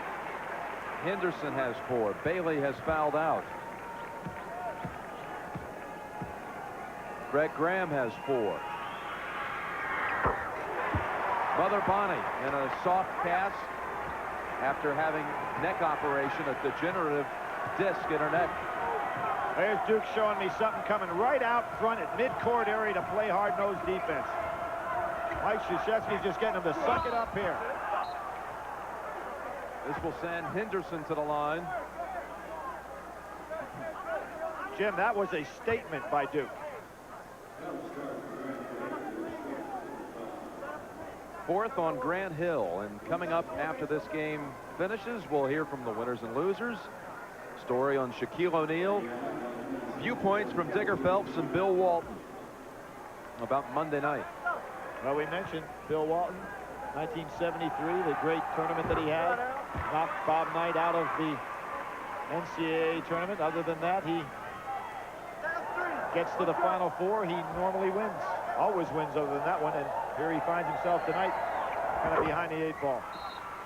Henderson has 4. Bailey has fouled out. Greg Graham has 4. Mother Bonnie in a soft cast after having neck operation, a degenerative disc in her neck. There's Duke showing me something coming right out front at midcourt area to play hard-nosed defense. Mike Krzyzewski's just getting him to suck it up here. This will send Henderson to the line. Jim, that was a statement by Duke. Fourth on Grant Hill, and coming up after this game finishes, we'll hear from the winners and losers. Story on Shaquille O'Neal. Viewpoints from Digger Phelps and Bill Walton about Monday night. Well, we mentioned Bill Walton, 1973, the great tournament that he had. Knocked Bob Knight out of the NCAA tournament. Other than that, he gets to the Final Four. He normally wins. Always wins other than that one. And here he finds himself tonight kind of behind the 8 ball.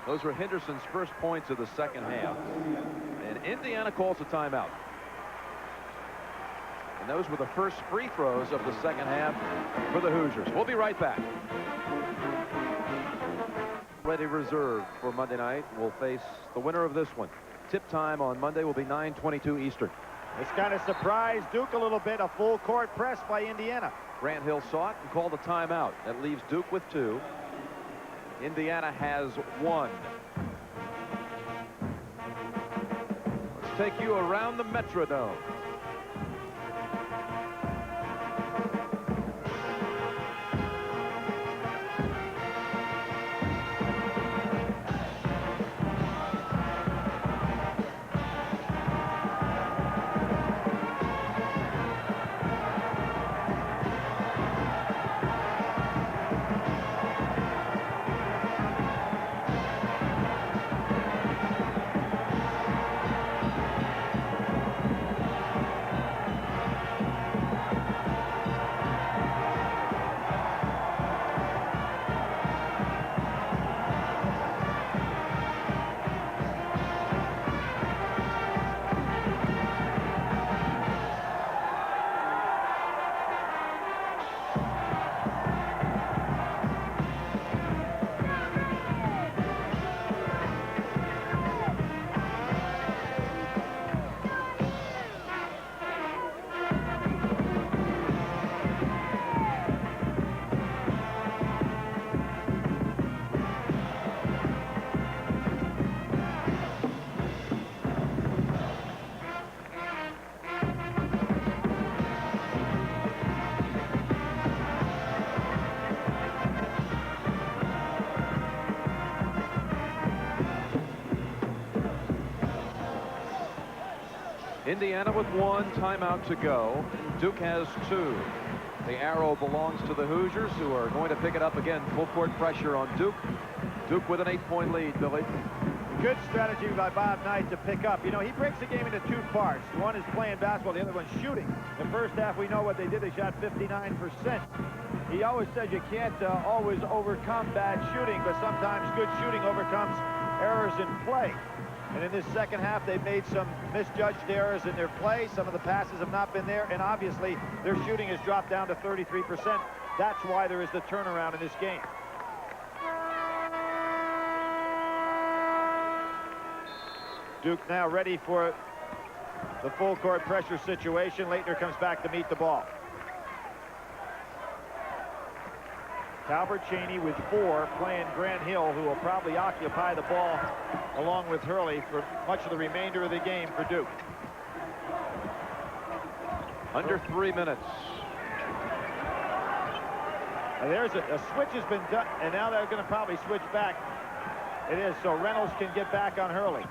Those were Henderson's first points of the second half. And Indiana calls a timeout. And those were the first free throws of the second half for the Hoosiers. We'll be right back. Ready reserved for Monday night. We'll face the winner of this one. Tip time on Monday will be 9:22 Eastern. This kind of surprised Duke a little bit. A full court press by Indiana. Grant Hill saw it and called a timeout. That leaves Duke with 2. Indiana has 1. Let's take you around the Metrodome. Indiana with 1 timeout to go. Duke has 2. The arrow belongs to the Hoosiers, who are going to pick it up again. Full court pressure on Duke. Duke with an 8-point lead, Billy. Good strategy by Bob Knight to pick up. You know, he breaks the game into 2 parts. One is playing basketball, the other one's shooting. The first half, we know what they did. They shot 59%. He always says you can't always overcome bad shooting, but sometimes good shooting overcomes errors in play. And in this second half, they've made some misjudged errors in their play. Some of the passes have not been there, and obviously their shooting has dropped down to 33%. That's why there is the turnaround in this game. Duke now ready for the full court pressure situation. Laettner comes back to meet the ball. Calbert Cheaney with 4 playing Grant Hill, who will probably occupy the ball along with Hurley for much of the remainder of the game for Duke. Under 3 minutes. And there's a switch has been done, and now they're going to probably switch back. It is, so Reynolds can get back on Hurley.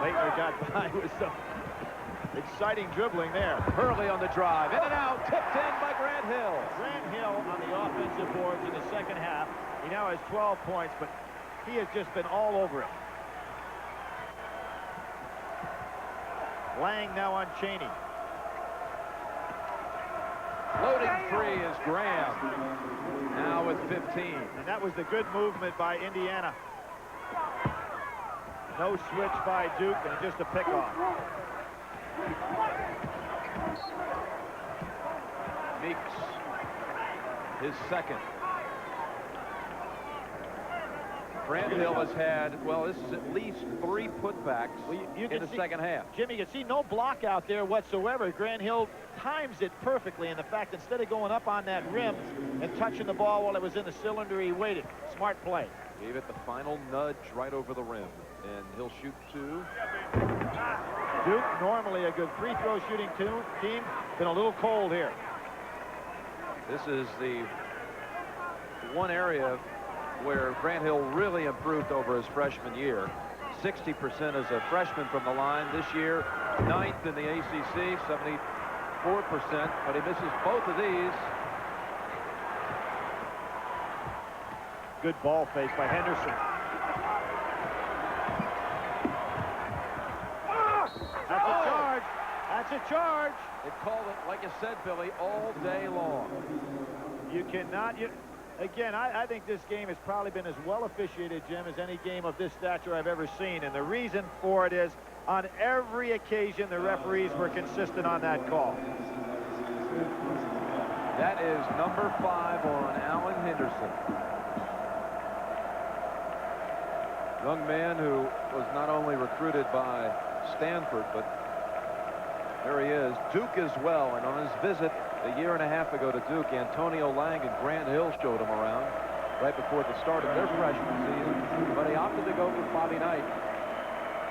Laettner got by with some exciting dribbling there. Hurley on the drive, in and out, tipped in by Grant Hill. Grant Hill on the offensive boards in the second half. He now has 12 points, but he has just been all over it. Lang now on Cheaney. Loading 3 is Graham. Now with 15. And that was the good movement by Indiana. No switch by Duke, and just a pickoff. Meeks, his second. Grant Hill has had, well, this is at least 3 putbacks in the second half. Jimmy, you can see no block out there whatsoever. Grant Hill times it perfectly, and the fact instead of going up on that rim and touching the ball while it was in the cylinder, he waited. Smart play. Gave it the final nudge right over the rim, and he'll shoot 2. Duke, normally a good free throw shooting team, been a little cold here. This is the one area where Grant Hill really improved over his freshman year. 60% as a freshman from the line. This year, 9th in the ACC, 74%, but he misses both of these. Good ball fake by Henderson. That's a charge. That's a charge. It called it, like you said, Billy, all day long. You cannot... Again, I think this game has probably been as well officiated, Jim, as any game of this stature I've ever seen. And the reason for it is, on every occasion, the referees were consistent on that call. That is number 5 on Alan Henderson. Young man who was not only recruited by Stanford, but there he is, Duke as well. And on his visit a year and a half ago to Duke, Antonio Lang and Grant Hill showed him around right before the start of their freshman season. But he opted to go with Bobby Knight.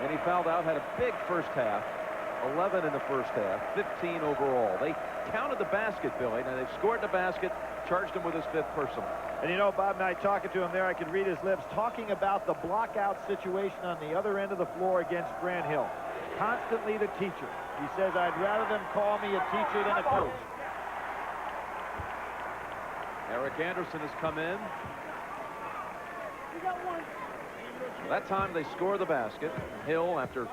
And he fouled out, had a big first half, 11 in the first half, 15 overall. They counted the basket, Billy. Now they've scored the basket, charged him with his 5th personal. And you know, Bob Knight, talking to him there, I could read his lips, talking about the block-out situation on the other end of the floor against Grant Hill. Constantly the teacher. He says, I'd rather them call me a teacher than a coach. Eric Anderson has come in. That time they score the basket. Hill, after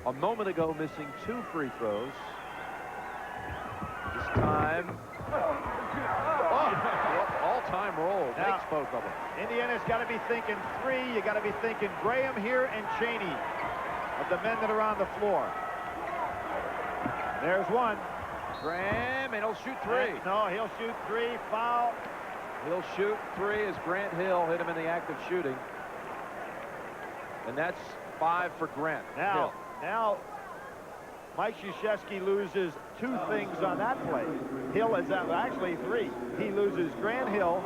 a moment ago missing 2 free throws. This time, all-time roll. Makes both of them. Indiana's got to be thinking 3. You got to be thinking Graham here and Cheaney of the men that are on the floor. There's one. Graham, and he'll shoot 3. No, he'll shoot 3. Foul. He'll shoot 3 as Grant Hill hit him in the act of shooting. And that's 5 for Grant. Now, Mike Krzyzewski loses 2 things on that play. Hill is actually 3. He loses Grant Hill,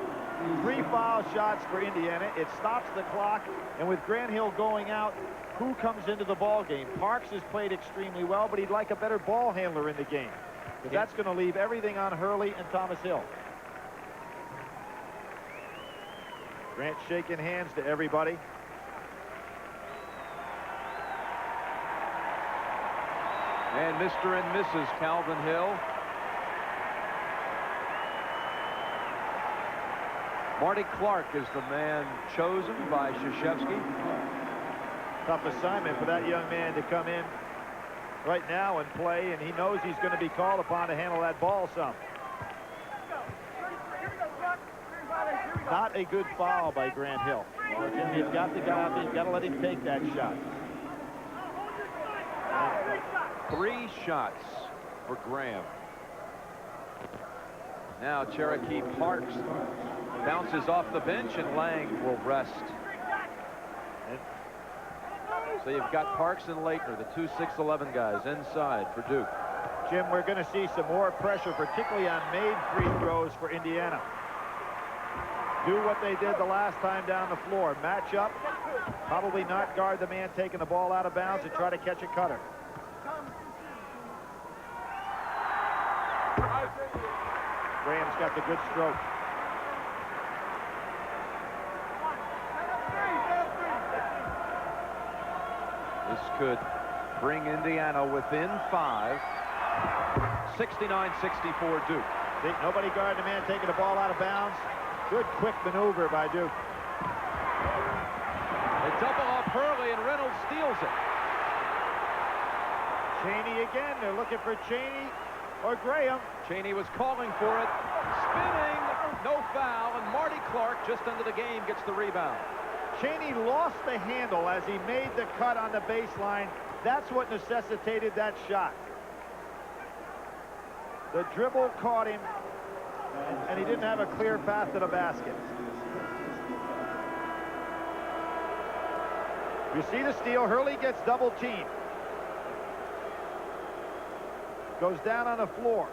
3 foul shots for Indiana. It stops the clock, and with Grant Hill going out, who comes into the ball game? Parks has played extremely well, but he'd like a better ball handler in the game, because that's going to leave everything on Hurley and Thomas Hill. Grant shaking hands to everybody. And Mr. and Mrs. Calvin Hill. Marty Clark is the man chosen by Krzyzewski. Tough assignment for that young man to come in right now and play, and he knows he's going to be called upon to handle that ball some. Not a good foul by Grant Hill. You've got the guy out there. You've got to let him take that shot. 3 shots for Graham. Now Cherokee Parks bounces off the bench, and Lang will rest. So you've got Parks and Laettner, the two 6'11" guys inside for Duke. Jim, we're going to see some more pressure, particularly on made free throws for Indiana. Do what they did the last time down the floor. Match up, probably not guard the man taking the ball out of bounds and try to catch a cutter. Graham's got the good stroke. This could bring Indiana within 5. 69-64 Duke. Nobody guarding the man taking the ball out of bounds. Good quick maneuver by Duke. They double up Hurley, and Reynolds steals it. Cheaney again. They're looking for Cheaney or Graham. Cheaney was calling for it. Spinning, no foul, and Marty Clark, just under the game, gets the rebound. Cheaney lost the handle as he made the cut on the baseline. That's what necessitated that shot. The dribble caught him, and he didn't have a clear path to the basket. You see the steal. Hurley gets double teamed. Goes down on the floor.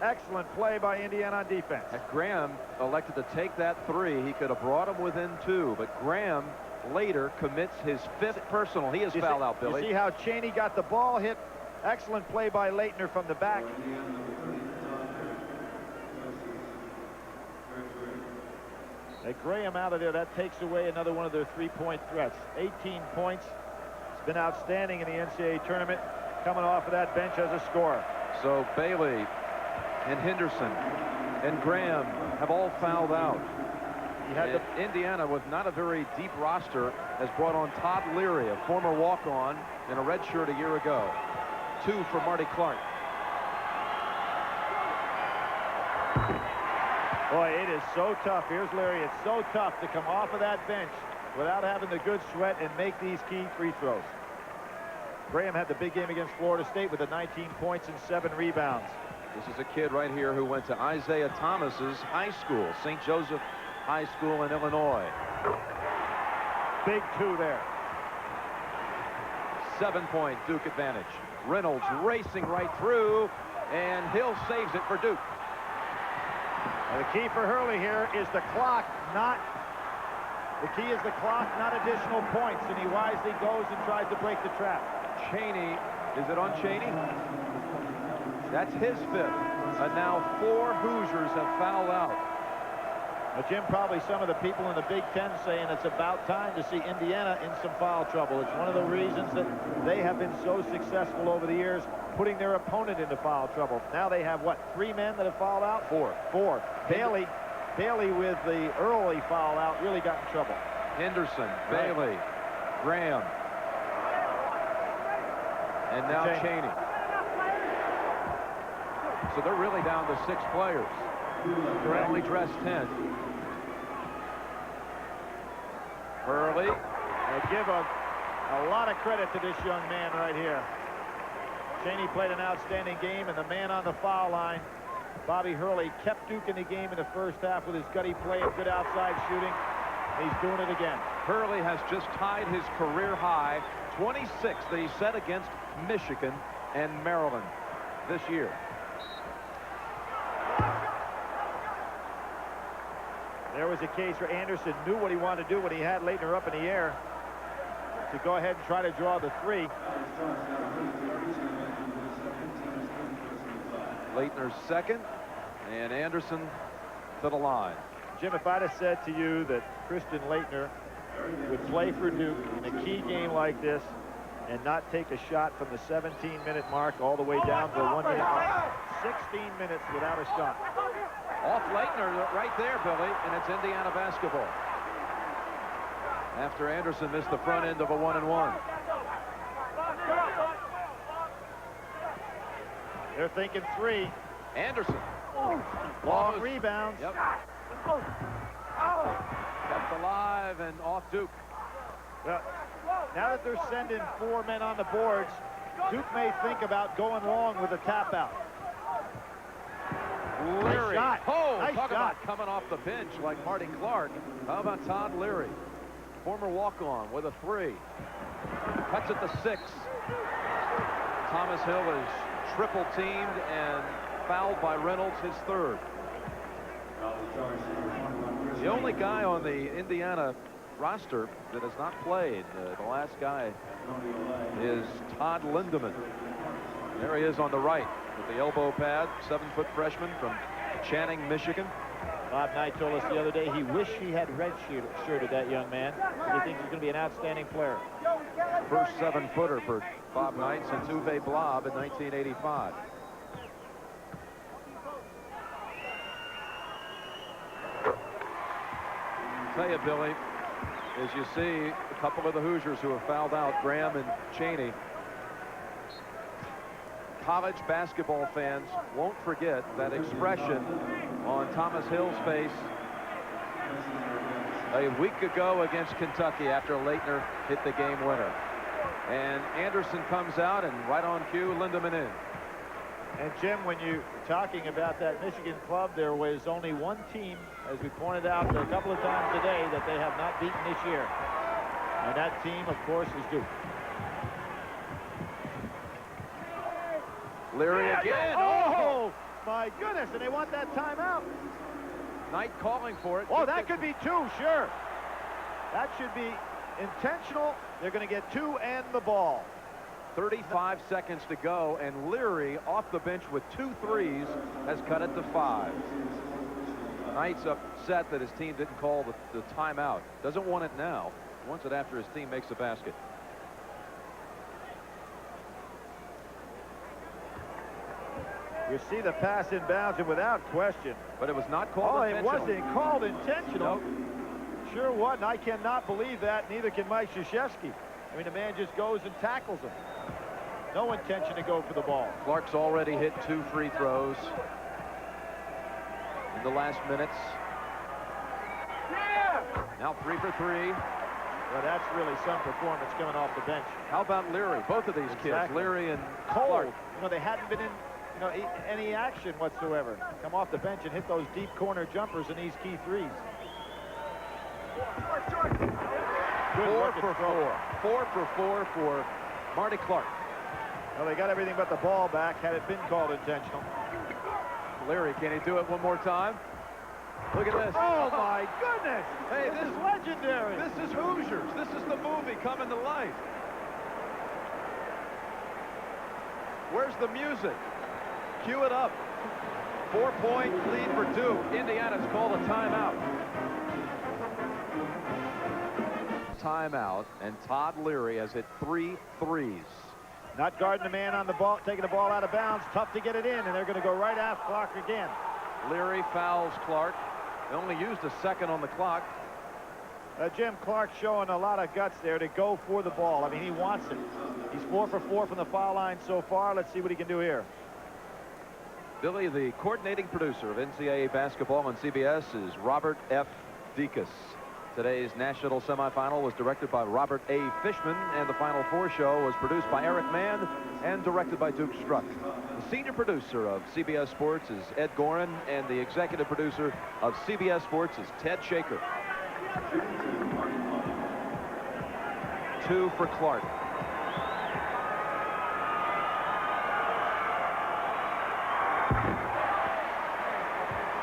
Excellent play by Indiana on defense. Graham elected to take that 3. He could have brought him within 2, but Graham later commits his 5th personal. He is fouled out, Billy. You see how Cheaney got the ball hit. Excellent play by Laettner from the back. Graham out of there, that takes away another one of their 3-point threats. 18 points. It's been outstanding in the NCAA tournament, coming off of that bench as a scorer. So Bailey and Henderson and Graham have all fouled out. Indiana, with not a very deep roster, has brought on Todd Leary, a former walk-on in a red shirt a year ago. 2 for Marty Clark. Boy, it is so tough. Here's Leary. It's so tough to come off of that bench without having the good sweat and make these key free throws. Graham had the big game against Florida State with the 19 points and 7 rebounds. This is a kid right here who went to Isaiah Thomas's high school, St. Joseph High School in Illinois. Big 2 there. 7-point Duke advantage. Reynolds racing right through, and Hill saves it for Duke. And the key for Hurley here is the clock, not the key is the clock, not additional points, and he wisely goes and tries to break the trap. Cheaney, is it on Cheaney? That's his 5th, and now 4 Hoosiers have fouled out. Now, Jim, probably some of the people in the Big Ten saying it's about time to see Indiana in some foul trouble. It's one of the reasons that they have been so successful over the years, putting their opponent into foul trouble. Now they have, what, 3 men that have fouled out? 4. Bailey with the early foul out really got in trouble. Henderson, Bailey, Graham, and now Cheaney. So they're really down to 6 players. They only dressed 10. Hurley. I give a lot of credit to this young man right here. Cheaney played an outstanding game, and the man on the foul line, Bobby Hurley, kept Duke in the game in the first half with his gutty play and good outside shooting. He's doing it again. Hurley has just tied his career high 26 that he set against Michigan and Maryland this year. There was a case where Anderson knew what he wanted to do when he had Laettner up in the air to go ahead and try to draw the 3. Laettner's 2nd, and Anderson to the line. Jim, if I'd have said to you that Christian Laettner would play for Duke in a key game like this, and not take a shot from the 17-minute mark all the way down to the 1 minute mark. 16 minutes without a shot. Off Laettner right there, Billy, and it's Indiana basketball. After Anderson missed the front end of a 1-and-1. They're thinking 3. Anderson. Long rebounds. Yep. Kept alive and off Duke. Well, now that they're sending 4 men on the boards, Duke may think about going long with a tap out. Leary. Nice shot. Oh, nice talk shot. about coming off the bench like Marty Clark. How about Todd Leary? Former walk-on with a 3. Cuts it to 6. Thomas Hill is triple teamed and fouled by Reynolds, his 3rd. The only guy on the Indiana roster that has not played, the last guy, is Todd Lindemann. There he is on the right with the elbow pad, 7-foot freshman from Channing, Michigan. Bob Knight told us the other day he wished he had red-shirted that young man. He thinks he's going to be an outstanding player. First 7-footer for Bob Knight since Uwe Blab in 1985. Tell you, Billy, as you see a couple of the Hoosiers who have fouled out, Graham and Cheaney. College basketball fans won't forget that expression on Thomas Hill's face a week ago against Kentucky after Laettner hit the game winner. And Anderson comes out, and right on cue, Lindemann in. And Jim, when you're talking about that Michigan club, there was only one team, as we pointed out a couple of times today, that they have not beaten this year. And that team, of course, is Duke. Leary again. Oh, my goodness, and they want that timeout. Knight calling for it. Oh, that could be 2, sure. That should be intentional. They're going to get 2 and the ball. 35 seconds to go, and Leary off the bench with 2 threes has cut it to 5. Knight's upset that his team didn't call the timeout. Doesn't want it now. Wants it after his team makes a basket. You see the pass inbounds, and without question. But it was not called intentional. Oh, it wasn't called intentional. Nope. Sure wasn't. I cannot believe that. Neither can Mike Krzyzewski. I mean, the man just goes and tackles him. No intention to go for the ball. Clark's already hit 2 free throws in the last minutes. Now 3 for 3. Well, that's really some performance coming off the bench. How about Leary? Both of these kids, Leary and Clark. You know, they hadn't been in any action whatsoever. Come off the bench and hit those deep corner jumpers in these key threes. 4 for 4. 4 for 4 for Marty Clark. Well, they got everything but the ball back had it been called intentional. Leary, can he do it one more time? Look at this. Oh, my goodness. Hey, this is legendary. This is Hoosiers. This is the movie coming to life. Where's the music? Cue it up. 4-point lead for Duke. Indiana's called a timeout. Timeout, and Todd Leary has hit 3 threes. Not guarding the man on the ball, taking the ball out of bounds. Tough to get it in, and they're going to go right after Clark again. Leary fouls Clark. They only used a second on the clock. Jim, Clark showing a lot of guts there to go for the ball. I mean, he wants it. He's 4 for 4 from the foul line so far. Let's see what he can do here. Billy, the coordinating producer of NCAA basketball on CBS is Robert F. Dekas. Today's national semifinal was directed by Robert A. Fishman, and the Final Four show was produced by Eric Mann and directed by Duke Struck. The senior producer of CBS Sports is Ed Gorin, and the executive producer of CBS Sports is Ted Shaker. 2 for Clark.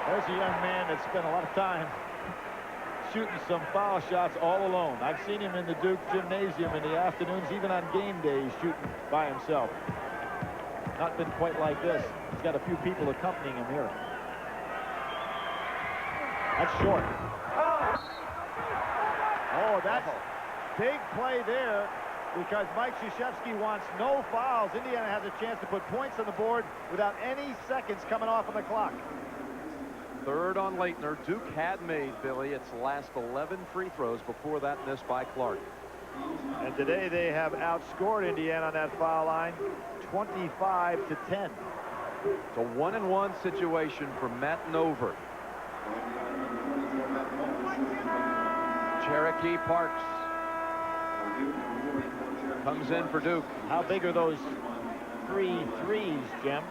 There's a young man that spent a lot of time shooting some foul shots all alone. I've seen him in the Duke gymnasium in the afternoons, even on game days, shooting by himself. Not been quite like this. He's got a few people accompanying him here. That's short. Oh, that's big play there. because Mike Krzyzewski wants no fouls. Indiana has a chance to put points on the board without any seconds coming off on the clock. Third on Laettner. Duke had made, Billy, its last 11 free throws before that miss by Clark. And today they have outscored Indiana on that foul line 25-10. It's a 1-and-1 situation for Matt Nover. Cherokee Parks comes in for Duke. How big are those 3 threes, Jim?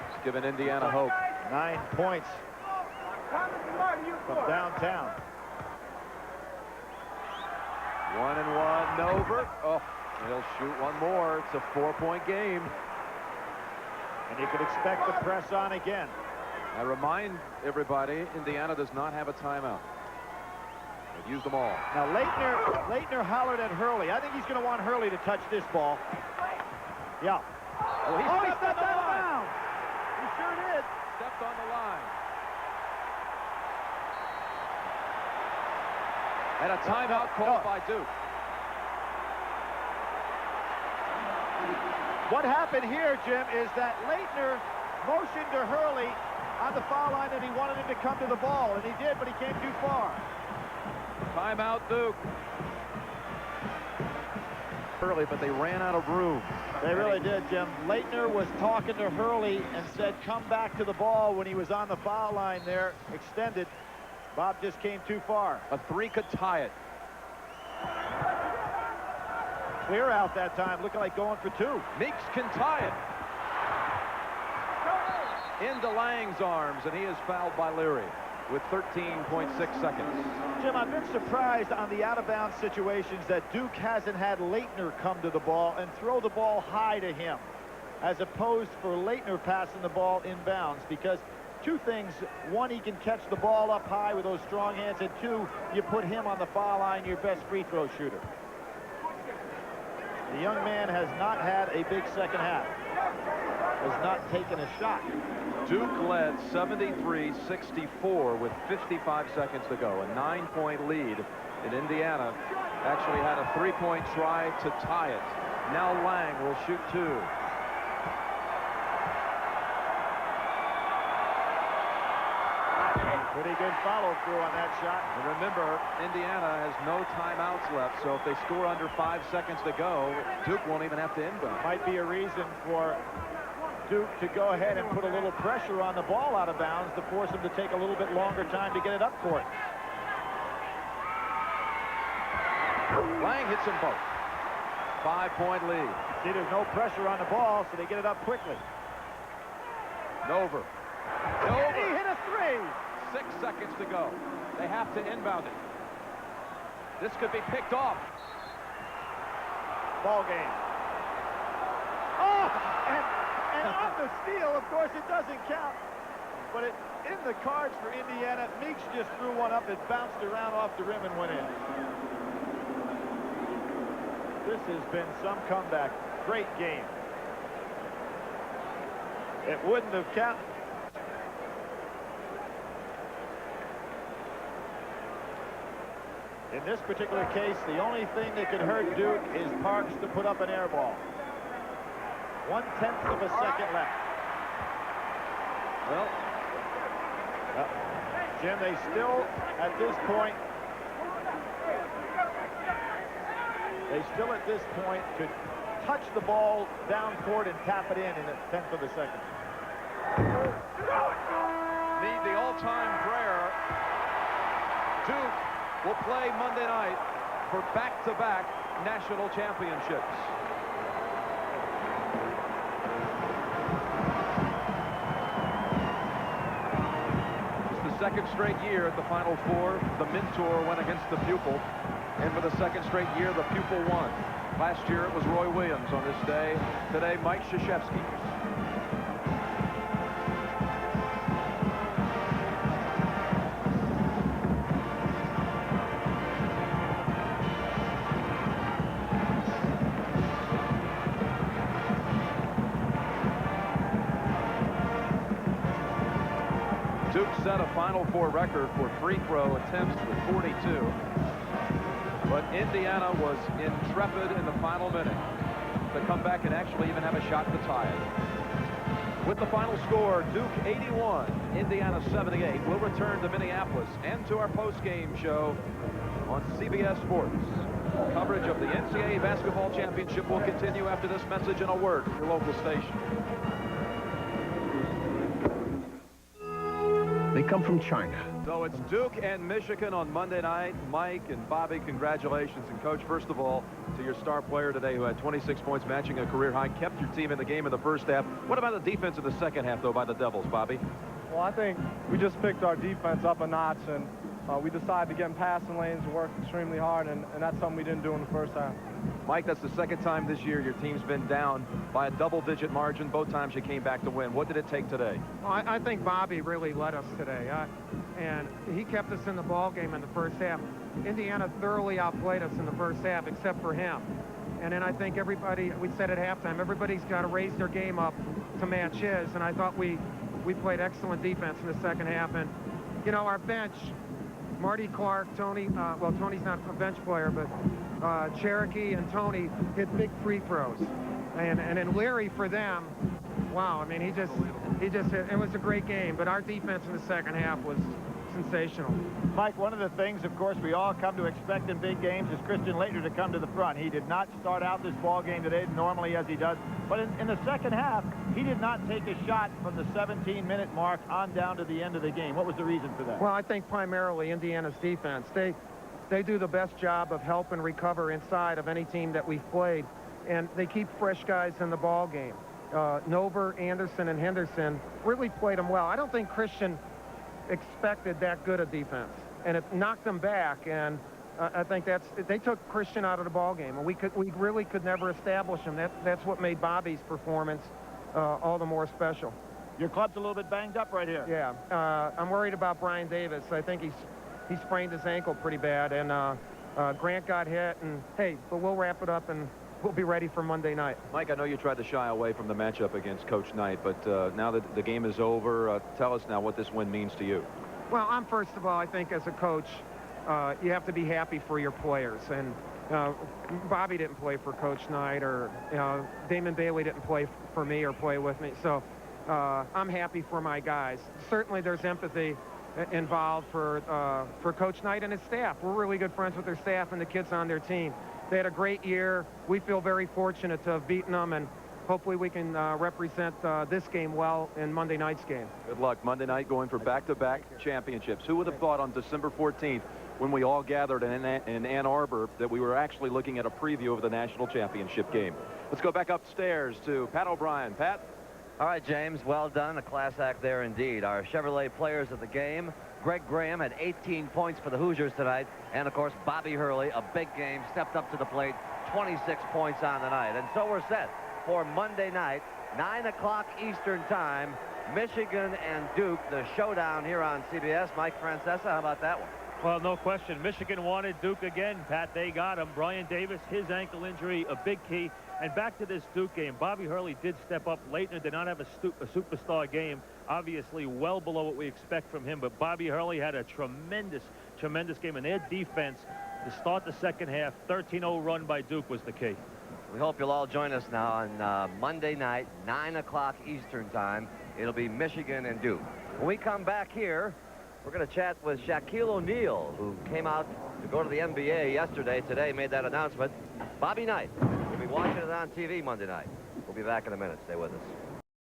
It's given Indiana hope. 9 points from downtown. 1-and-1, Nover. Oh, he'll shoot one more. It's a 4-point game. And you could expect the press on again. I remind everybody, Indiana does not have a timeout. They've used them all. Now, Laettner hollered at Hurley. I think he's going to want Hurley to touch this ball. Yeah. Oh, he stepped out of bounds. He sure did. Stepped on the line. And a timeout called by Duke. What happened here, Jim, is that Laettner motioned to Hurley on the foul line that he wanted him to come to the ball, and he did, but he came too far. Timeout, Duke. Hurley, but they ran out of room. They really did, Jim. Laettner was talking to Hurley and said, come back to the ball when he was on the foul line there, extended. Bob just came too far. A 3 could tie it. Clear out that time, looking like going for 2. Meeks can tie it. Into Lang's arms, and he is fouled by Leary with 13.6 seconds. Jim, I've been surprised on the out-of-bounds situations that Duke hasn't had Laettner come to the ball and throw the ball high to him, as opposed for Laettner passing the ball inbounds, because 2 things. 1, he can catch the ball up high with those strong hands, and 2, you put him on the foul line, your best free throw shooter. The young man has not had a big second half. Has not taken a shot. Duke led 73-64 with 55 seconds to go. A 9-point lead in Indiana. Actually had a 3-point try to tie it. Now Lang will shoot 2. Pretty good follow-through on that shot. And remember, Indiana has no timeouts left, so if they score under 5 seconds to go, Duke won't even have to inbound. Might be a reason for Duke to go ahead and put a little pressure on the ball out of bounds to force him to take a little bit longer time to get it up court. Lang hits them both. 5-point lead. See, there's no pressure on the ball, so they get it up quickly. Nover. He hit a 3. 6 seconds to go. They have to inbound it. This could be picked off. Ball game. Oh, and on the steal, of course, it doesn't count. But it in the cards for Indiana. Meeks just threw one up. It bounced around off the rim and went in. This has been some comeback. Great game. It wouldn't have counted. In this particular case, the only thing that could hurt Duke is Parks to put up an air ball. 1/10 of a second left. Well, Jim, they still, at this point, could touch the ball down court and tap it in a 1/10 of a second. Need the all-time prayer. Duke will play Monday night for back-to-back national championships. It's the second straight year at the Final Four. The mentor went against the pupil, and for the second straight year, the pupil won. Last year, it was Roy Williams on this day. Today, Mike Krzyzewski. Duke set a Final Four record for free throw attempts with 42. But Indiana was intrepid in the final minute to come back and actually even have a shot to tie it. With the final score, Duke 81, Indiana 78. We'll return to Minneapolis and to our post-game show on CBS Sports. Coverage of the NCAA Basketball Championship will continue after this message and a word from your local station. They come from China. So it's Duke and Michigan on Monday night. Mike and Bobby, congratulations. And Coach, first of all, to your star player today who had 26 points, matching a career high, kept your team in the game in the first half. What about the defense in the second half, though, by the Devils, Bobby? Well, I think we just picked our defense up a notch, and we decided to get in passing lanes and work extremely hard, and that's something we didn't do in the first half. Mike, that's the second time this year your team's been down by a double-digit margin. Both times you came back to win. What did it take today? Well, I think Bobby really led us today, and he kept us in the ball game in the first half. Indiana thoroughly outplayed us in the first half, except for him. And then I think everybody, we said at halftime, everybody's got to raise their game up to match his, and I thought we played excellent defense in the second half. And, you know, our bench, Marty Clark, Tony, well, Tony's not a bench player, but Cherokee and Tony hit big free throws. And then Leary for them, wow, I mean, he just hit, it was a great game, but our defense in the second half was sensational. Mike, one of the things, of course, we all come to expect in big games is Christian Laettner to come to the front. He did not start out this ball game today normally as he does, but in the second half, he did not take a shot from the 17-minute mark on down to the end of the game. What was the reason for that? Well, I think primarily Indiana's defense. They do the best job of help and recover inside of any team that we've played, and they keep fresh guys in the ball game. Nover, Anderson, and Henderson really played them well. I don't think Christian expected that good a defense, and it knocked them back, and I think they took Christian out of the ball game, and we really could never establish him. That's what made Bobby's performance all the more special. Your club's a little bit banged up right here. Yeah, I'm worried about Brian Davis. I think he sprained his ankle pretty bad, and Grant got hit, and hey, but we'll wrap it up and we'll be ready for Monday night. Mike, I know you tried to shy away from the matchup against Coach Knight, but now that the game is over, tell us now what this win means to you. Well, first of all, I think as a coach, you have to be happy for your players. And Bobby didn't play for Coach Knight, or Damon Bailey didn't play for me or play with me. So I'm happy for my guys. Certainly there's empathy involved for Coach Knight and his staff. We're really good friends with their staff and the kids on their team. They had a great year. We feel very fortunate to have beaten them, and hopefully we can represent this game well in Monday night's game. Good luck. Monday night going for back-to-back championships. Who would have thought on December 14th when we all gathered in Ann Arbor that we were actually looking at a preview of the national championship game? Let's go back upstairs to Pat O'Brien. Pat? All right, James, well done. A class act there indeed. Our Chevrolet players of the game. Greg Graham had 18 points for the Hoosiers tonight. And, of course, Bobby Hurley, a big game, stepped up to the plate, 26 points on the night. And so we're set for Monday night, 9 o'clock Eastern time, Michigan and Duke, the showdown here on CBS. Mike Francesa, how about that one? Well, no question. Michigan wanted Duke again, Pat. They got him. Brian Davis, his ankle injury, a big key. And back to this Duke game, Bobby Hurley did step up. Laettner did not have a superstar game, obviously well below what we expect from him. But Bobby Hurley had a tremendous game. And their defense to start the second half, 13-0 run by Duke was the key. We hope you'll all join us now on Monday night, 9 o'clock Eastern time. It'll be Michigan and Duke. When we come back here, we're going to chat with Shaquille O'Neal, who came out to go to the NBA yesterday. Today made that announcement. Bobby Knight. We'll be watching it on TV Monday night. We'll be back in a minute. Stay with us.